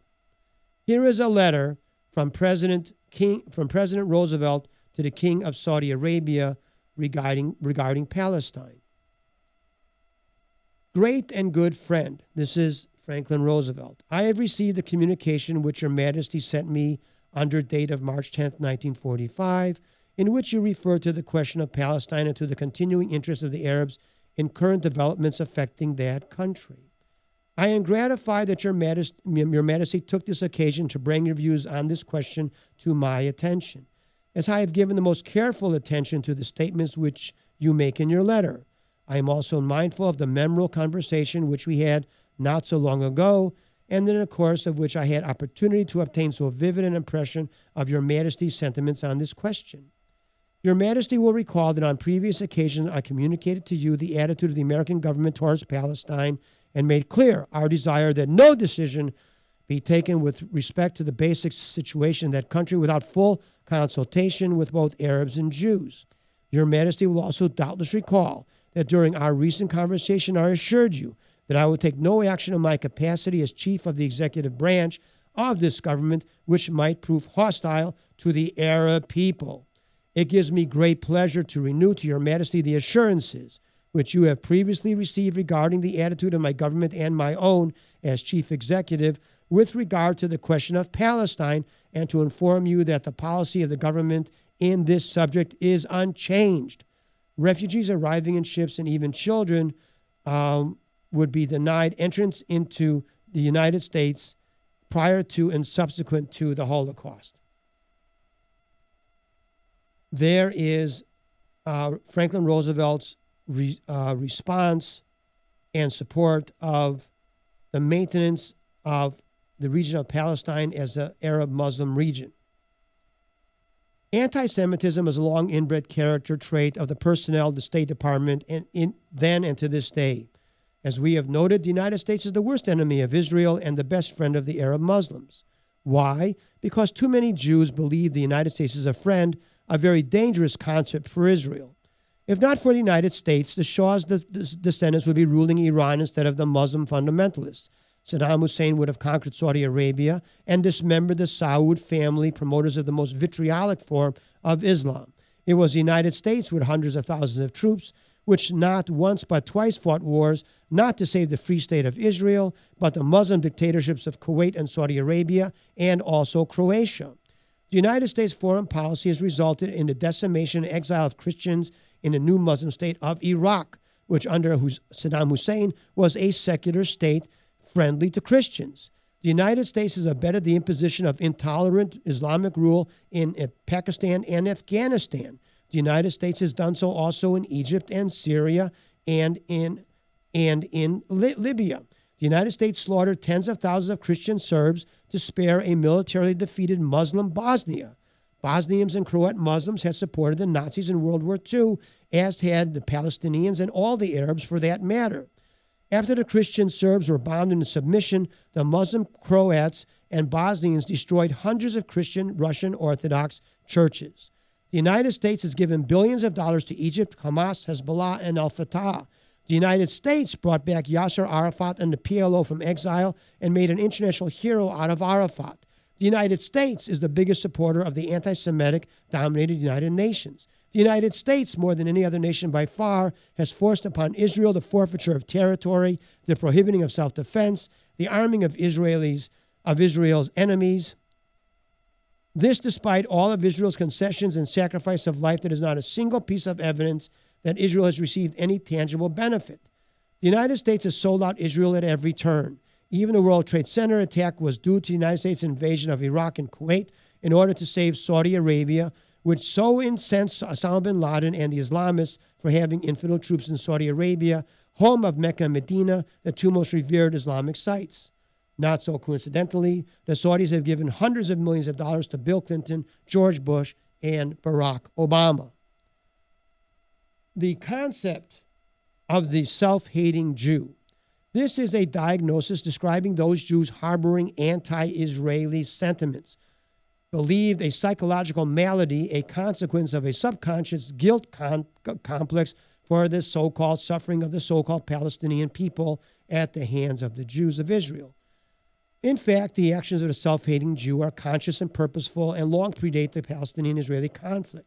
Here is a letter from President Roosevelt to the King of Saudi Arabia regarding Palestine. Great and good friend, this is Franklin Roosevelt. I have received the communication which Your Majesty sent me under date of March 10th, 1945, in which you refer to the question of Palestine and to the continuing interest of the Arabs in current developments affecting that country. I am gratified that Your Majesty took this occasion to bring your views on this question to my attention, as I have given the most careful attention to the statements which you make in your letter. I am also mindful of the memorable conversation which we had not so long ago, and in the course of which I had opportunity to obtain so vivid an impression of Your Majesty's sentiments on this question. Your Majesty will recall that on previous occasions I communicated to you the attitude of the American government towards Palestine and made clear our desire that no decision be taken with respect to the basic situation in that country without full consultation with both Arabs and Jews. Your Majesty will also doubtless recall that during our recent conversation I assured you that I would take no action in my capacity as chief of the executive branch of this government which might prove hostile to the Arab people. It gives me great pleasure to renew to Your Majesty the assurances which you have previously received regarding the attitude of my government and my own as chief executive with regard to the question of Palestine, and to inform you that the policy of the government in this subject is unchanged. Refugees arriving in ships and even children would be denied entrance into the United States prior to and subsequent to the Holocaust. There is Franklin Roosevelt's response and support of the maintenance of the region of Palestine as an Arab Muslim region. Anti-Semitism is a long inbred character trait of the personnel of the State Department then and to this day. As we have noted, the United States is the worst enemy of Israel and the best friend of the Arab Muslims. Why? Because too many Jews believe the United States is a friend, a very dangerous concept for Israel. If not for the United States, the Shah's descendants would be ruling Iran instead of the Muslim fundamentalists. Saddam Hussein would have conquered Saudi Arabia and dismembered the Saud family, promoters of the most vitriolic form of Islam. It was the United States with hundreds of thousands of troops, which not once but twice fought wars, not to save the Free State of Israel, but the Muslim dictatorships of Kuwait and Saudi Arabia, and also Croatia. The United States foreign policy has resulted in the decimation and exile of Christians in the new Muslim state of Iraq, which under Saddam Hussein was a secular state friendly to Christians. The United States has abetted the imposition of intolerant Islamic rule in Pakistan and Afghanistan. The United States has done so also in Egypt and Syria and in Libya. The United States slaughtered tens of thousands of Christian Serbs to spare a militarily defeated Muslim Bosnia. Bosnians and Croat Muslims had supported the Nazis in World War II, as had the Palestinians and all the Arabs for that matter. After the Christian Serbs were bound into submission, the Muslim Croats and Bosnians destroyed hundreds of Christian Russian Orthodox churches. The United States has given billions of dollars to Egypt, Hamas, Hezbollah, and al-Fatah. The United States brought back Yasser Arafat and the PLO from exile and made an international hero out of Arafat. The United States is the biggest supporter of the anti-Semitic dominated United Nations. The United States, more than any other nation by far, has forced upon Israel the forfeiture of territory, the prohibiting of self-defense, the arming of Israel's enemies. This despite all of Israel's concessions and sacrifice of life, there is not a single piece of evidence that Israel has received any tangible benefit. The United States has sold out Israel at every turn. Even the World Trade Center attack was due to the United States' invasion of Iraq and Kuwait in order to save Saudi Arabia, which so incensed Osama bin Laden and the Islamists for having infidel troops in Saudi Arabia, home of Mecca and Medina, the two most revered Islamic sites. Not so coincidentally, the Saudis have given hundreds of millions of dollars to Bill Clinton, George Bush, and Barack Obama. The concept of the self-hating Jew. This is a diagnosis describing those Jews harboring anti-Israeli sentiments, believed a psychological malady, a consequence of a subconscious guilt complex for the so-called suffering of the so-called Palestinian people at the hands of the Jews of Israel. In fact, the actions of the self-hating Jew are conscious and purposeful and long predate the Palestinian-Israeli conflict.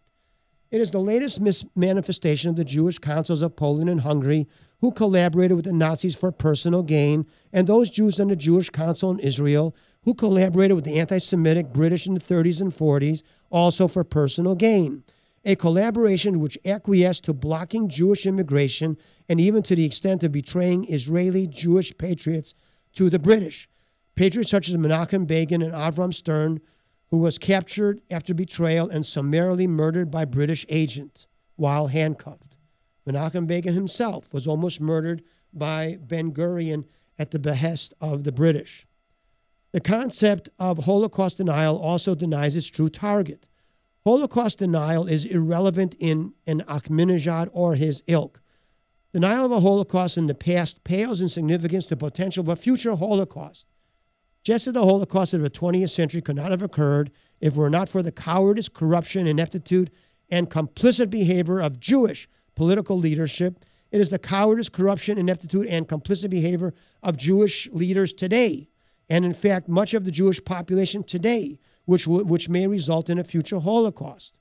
It is the latest manifestation of the Jewish councils of Poland and Hungary who collaborated with the Nazis for personal gain, and those Jews in the Jewish Council in Israel who collaborated with the anti-Semitic British in the 30s and 40s, also for personal gain. A collaboration which acquiesced to blocking Jewish immigration and even to the extent of betraying Israeli Jewish patriots to the British. Patriots such as Menachem Begin and Avram Stern, who was captured after betrayal and summarily murdered by British agents while handcuffed. Menachem Begin himself was almost murdered by Ben-Gurion at the behest of the British. The concept of Holocaust denial also denies its true target. Holocaust denial is irrelevant in an Ahmadinejad or his ilk. Denial of a Holocaust in the past pales in significance to potential of a future Holocaust. Just as the Holocaust of the 20th century could not have occurred if it were not for the cowardice, corruption, ineptitude, and complicit behavior of Jewish political leadership, it is the cowardice, corruption, ineptitude, and complicit behavior of Jewish leaders today, and in fact much of the Jewish population today, which may result in a future Holocaust.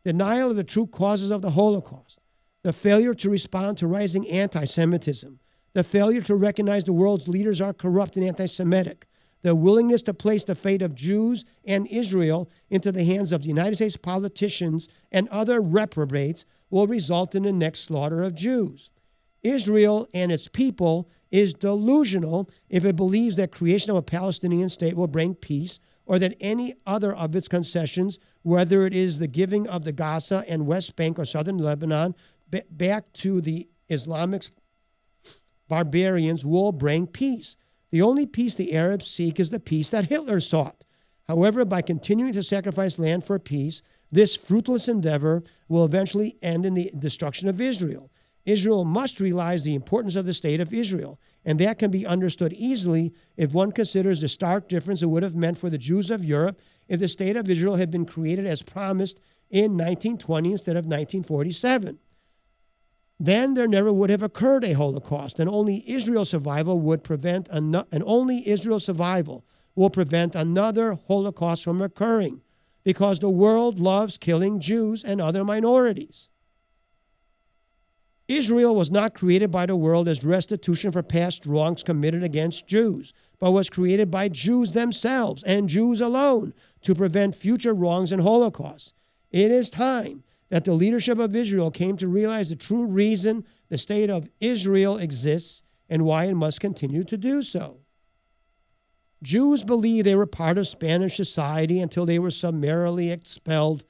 Denial of the true causes of the Holocaust, the failure to respond to rising anti-Semitism, the failure to recognize the world's leaders are corrupt and anti-Semitic, the willingness to place the fate of Jews and Israel into the hands of the United States politicians and other reprobates will result in the next slaughter of Jews. Israel and its people is delusional if it believes that creation of a Palestinian state will bring peace, or that any other of its concessions, whether it is the giving of the Gaza and West Bank or southern Lebanon back to the Islamic barbarians, will bring peace. The only peace the Arabs seek is the peace that Hitler sought. However, by continuing to sacrifice land for peace, this fruitless endeavor will eventually end in the destruction of Israel. Israel must realize the importance of the state of Israel, and that can be understood easily if one considers the stark difference it would have meant for the Jews of Europe if the state of Israel had been created as promised in 1920 instead of 1947. Then there never would have occurred a Holocaust, and only Israel's survival will prevent another Holocaust from occurring, because the world loves killing Jews and other minorities. Israel was not created by the world as restitution for past wrongs committed against Jews, but was created by Jews themselves and Jews alone to prevent future wrongs and holocausts. It is time that the leadership of Israel came to realize the true reason the state of Israel exists and why it must continue to do so. Jews believed they were part of Spanish society until they were summarily expelled.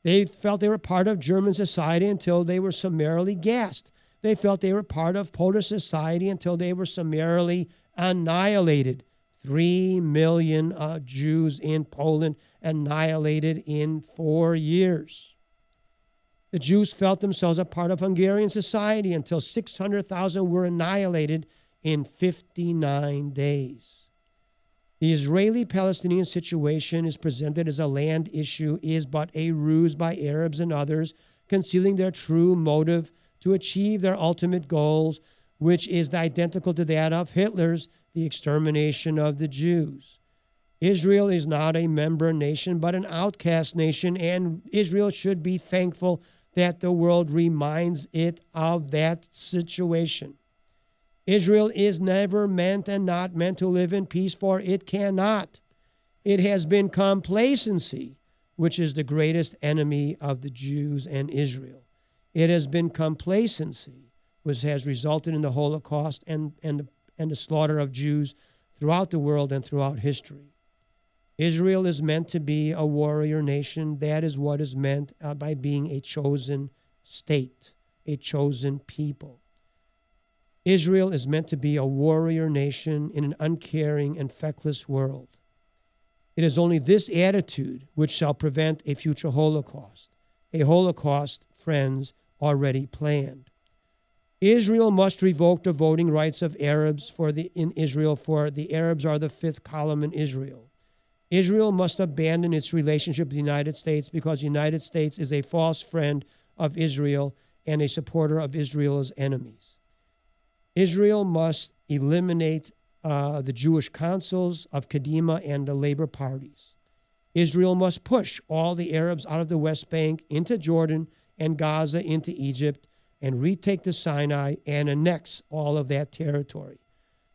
They felt they were part of German society until they were summarily gassed. They felt they were part of Polish society until they were summarily annihilated. 3 million Jews in Poland annihilated in 4 years. The Jews felt themselves a part of Hungarian society until 600,000 were annihilated in 59 days. The Israeli-Palestinian situation is presented as a land issue is but a ruse by Arabs and others, concealing their true motive to achieve their ultimate goals, which is identical to that of Hitler's, the extermination of the Jews. Israel is not a member nation, but an outcast nation, and Israel should be thankful that the world reminds it of that situation. Israel is never meant and not meant to live in peace, for it cannot. It has been complacency, which is the greatest enemy of the Jews and Israel. It has been complacency, which has resulted in the Holocaust and the slaughter of Jews throughout the world and throughout history. Israel is meant to be a warrior nation. That is what is meant by being a chosen state, a chosen people. Israel is meant to be a warrior nation in an uncaring and feckless world. It is only this attitude which shall prevent a future Holocaust, a Holocaust, friends, already planned. Israel must revoke the voting rights of Arabs in Israel, for the Arabs are the fifth column in Israel. Israel must abandon its relationship with the United States because the United States is a false friend of Israel and a supporter of Israel's enemies. Israel must eliminate the Jewish councils of Kadima and the labor parties. Israel must push all the Arabs out of the West Bank into Jordan and Gaza into Egypt and retake the Sinai and annex all of that territory.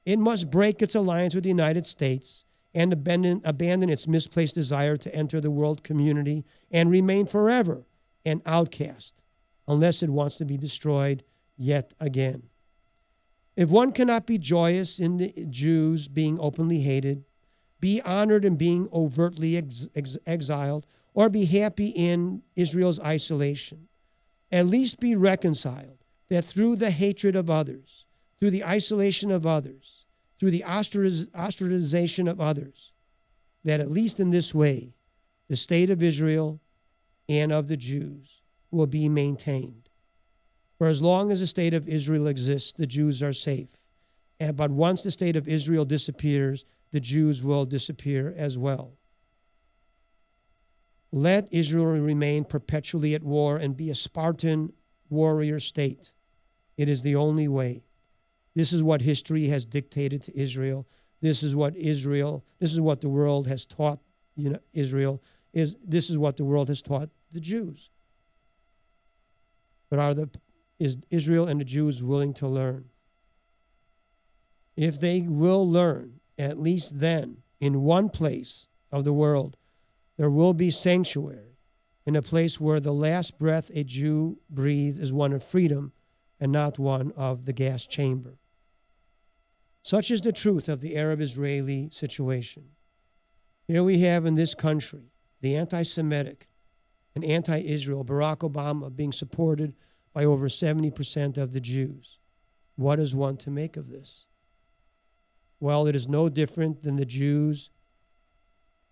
It must break its alliance with the United States and abandon its misplaced desire to enter the world community and remain forever an outcast unless it wants to be destroyed yet again. If one cannot be joyous in the Jews being openly hated, be honored in being overtly exiled, or be happy in Israel's isolation, at least be reconciled that through the hatred of others, through the isolation of others, through the ostracization of others, that at least in this way, the state of Israel and of the Jews will be maintained. For as long as the state of Israel exists, the Jews are safe. But once the state of Israel disappears, the Jews will disappear as well. Let Israel remain perpetually at war and be a Spartan warrior state. It is the only way. This is what history has dictated to Israel. This is what the world has taught Israel. This is what the world has taught the Jews. But is Israel and the Jews willing to learn? If they will learn, at least then, in one place of the world, there will be sanctuary, in a place where the last breath a Jew breathes is one of freedom and not one of the gas chamber. Such is the truth of the Arab-Israeli situation. Here we have in this country the anti-Semitic and anti-Israel Barack Obama being supported by over 70% of the Jews. What is one to make of this? Well, it is no different than the Jews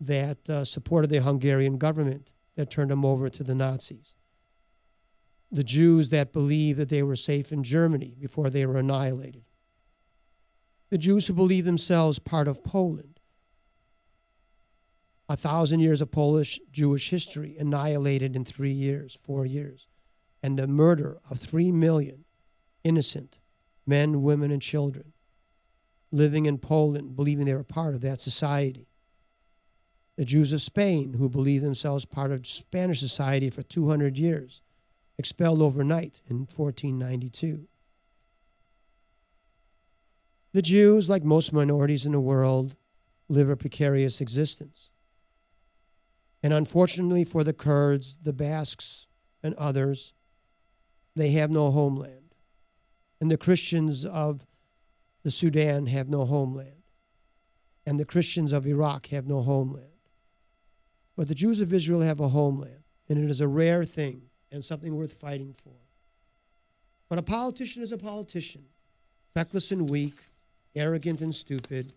that supported the Hungarian government that turned them over to the Nazis. The Jews that believed that they were safe in Germany before they were annihilated. The Jews who believed themselves part of Poland. 1,000 years of Polish Jewish history annihilated in 3 years, 4 years. And the murder of 3 million innocent men, women, and children living in Poland, believing they were part of that society. The Jews of Spain, who believed themselves part of Spanish society for 200 years, expelled overnight in 1492. The Jews, like most minorities in the world, live a precarious existence. And unfortunately for the Kurds, the Basques, and others, they have no homeland. And the Christians of the Sudan have no homeland. And the Christians of Iraq have no homeland. But the Jews of Israel have a homeland, and it is a rare thing and something worth fighting for. But a politician is a politician, feckless and weak, arrogant and stupid.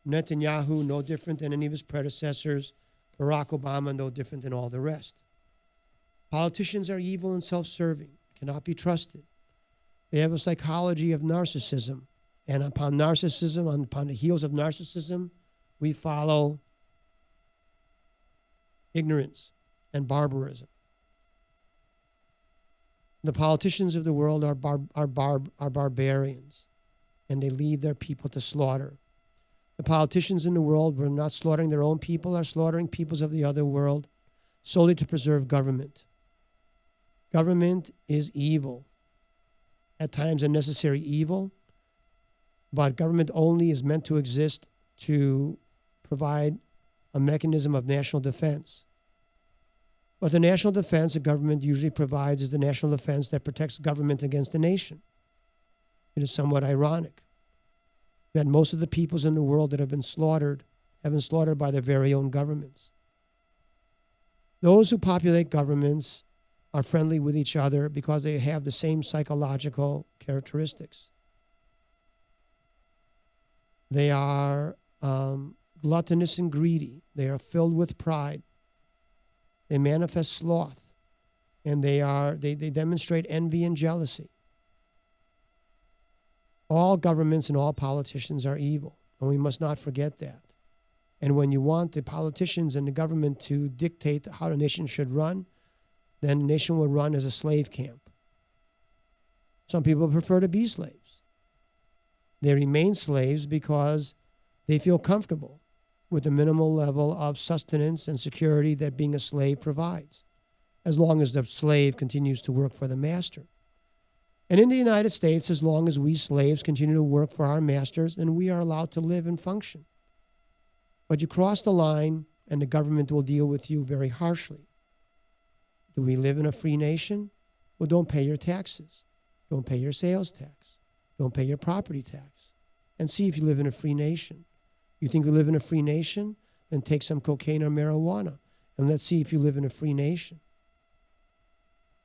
Netanyahu, no different than any of his predecessors. Barack Obama, no different than all the rest. Politicians are evil and self-serving, cannot be trusted. They have a psychology of narcissism, and upon narcissism, upon the heels of narcissism, we follow ignorance and barbarism. The politicians of the world are barbarians, and they lead their people to slaughter. The politicians in the world were not slaughtering their own people, are slaughtering peoples of the other world solely to preserve government. Government is evil, at times a necessary evil, but government only is meant to exist to provide a mechanism of national defense. But the national defense the government usually provides is the national defense that protects government against the nation. It is somewhat ironic that most of the peoples in the world that have been slaughtered by their very own governments. Those who populate governments are friendly with each other because they have the same psychological characteristics. They are gluttonous and greedy. They are filled with pride. They manifest sloth, and they demonstrate envy and jealousy. All governments and all politicians are evil, and we must not forget that. And when you want the politicians and the government to dictate how the nation should run, then the nation will run as a slave camp. Some people prefer to be slaves. They remain slaves because they feel comfortable with the minimal level of sustenance and security that being a slave provides, as long as the slave continues to work for the master. And in the United States, as long as we slaves continue to work for our masters, then we are allowed to live and function. But you cross the line, and the government will deal with you very harshly. Do we live in a free nation? Well, don't pay your taxes. Don't pay your sales tax. Don't pay your property tax. And see if you live in a free nation. You think we live in a free nation? Then take some cocaine or marijuana, and let's see if you live in a free nation.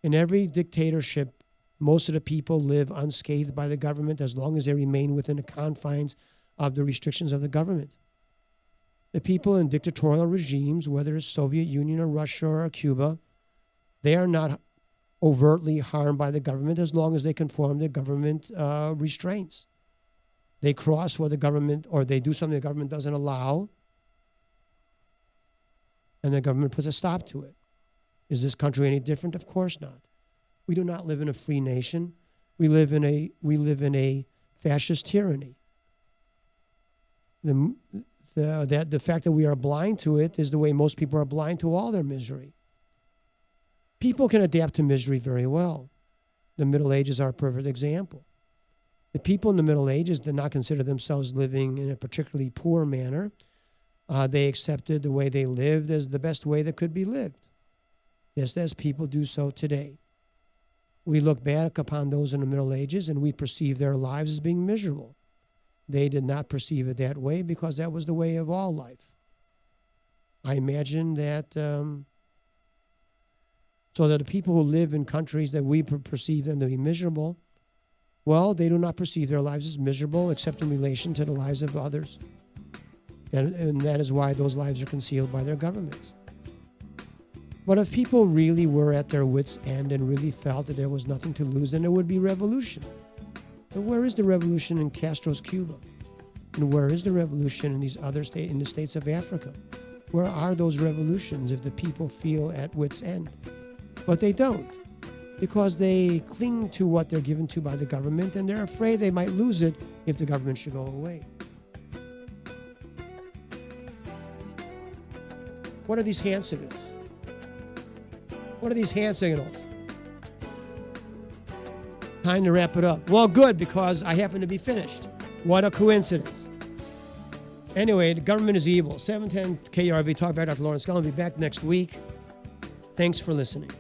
In every dictatorship, most of the people live unscathed by the government as long as they remain within the confines of the restrictions of the government. The people in dictatorial regimes, whether it's Soviet Union or Russia or Cuba, they are not overtly harmed by the government as long as they conform to government restraints. They cross what the government, or they do something the government doesn't allow, and the government puts a stop to it. Is this country any different? Of course not. We do not live in a free nation. We live in a fascist tyranny. The fact that we are blind to it is the way most people are blind to all their misery. People can adapt to misery very well. The Middle Ages are a perfect example. The people in the Middle Ages did not consider themselves living in a particularly poor manner. They accepted the way they lived as the best way that could be lived, just as people do so today. We look back upon those in the Middle Ages and we perceive their lives as being miserable. They did not perceive it that way because that was the way of all life. I imagine that so that the people who live in countries that we perceive them to be miserable, well, they do not perceive their lives as miserable except in relation to the lives of others. And that is why those lives are concealed by their governments. But if people really were at their wits' end and really felt that there was nothing to lose, then there would be revolution. And where is the revolution in Castro's Cuba? And where is the revolution in these other in the states of Africa? Where are those revolutions if the people feel at wits' end? But they don't, because they cling to what they're given to by the government, and they're afraid they might lose it if the government should go away. What are these hand signals? What are these hand signals? Time to wrap it up. Well, good, because I happen to be finished. What a coincidence. Anyway, the government is evil. 710 KRV, Talkback, Dr. Lawrence Gelman. I'll be back next week. Thanks for listening.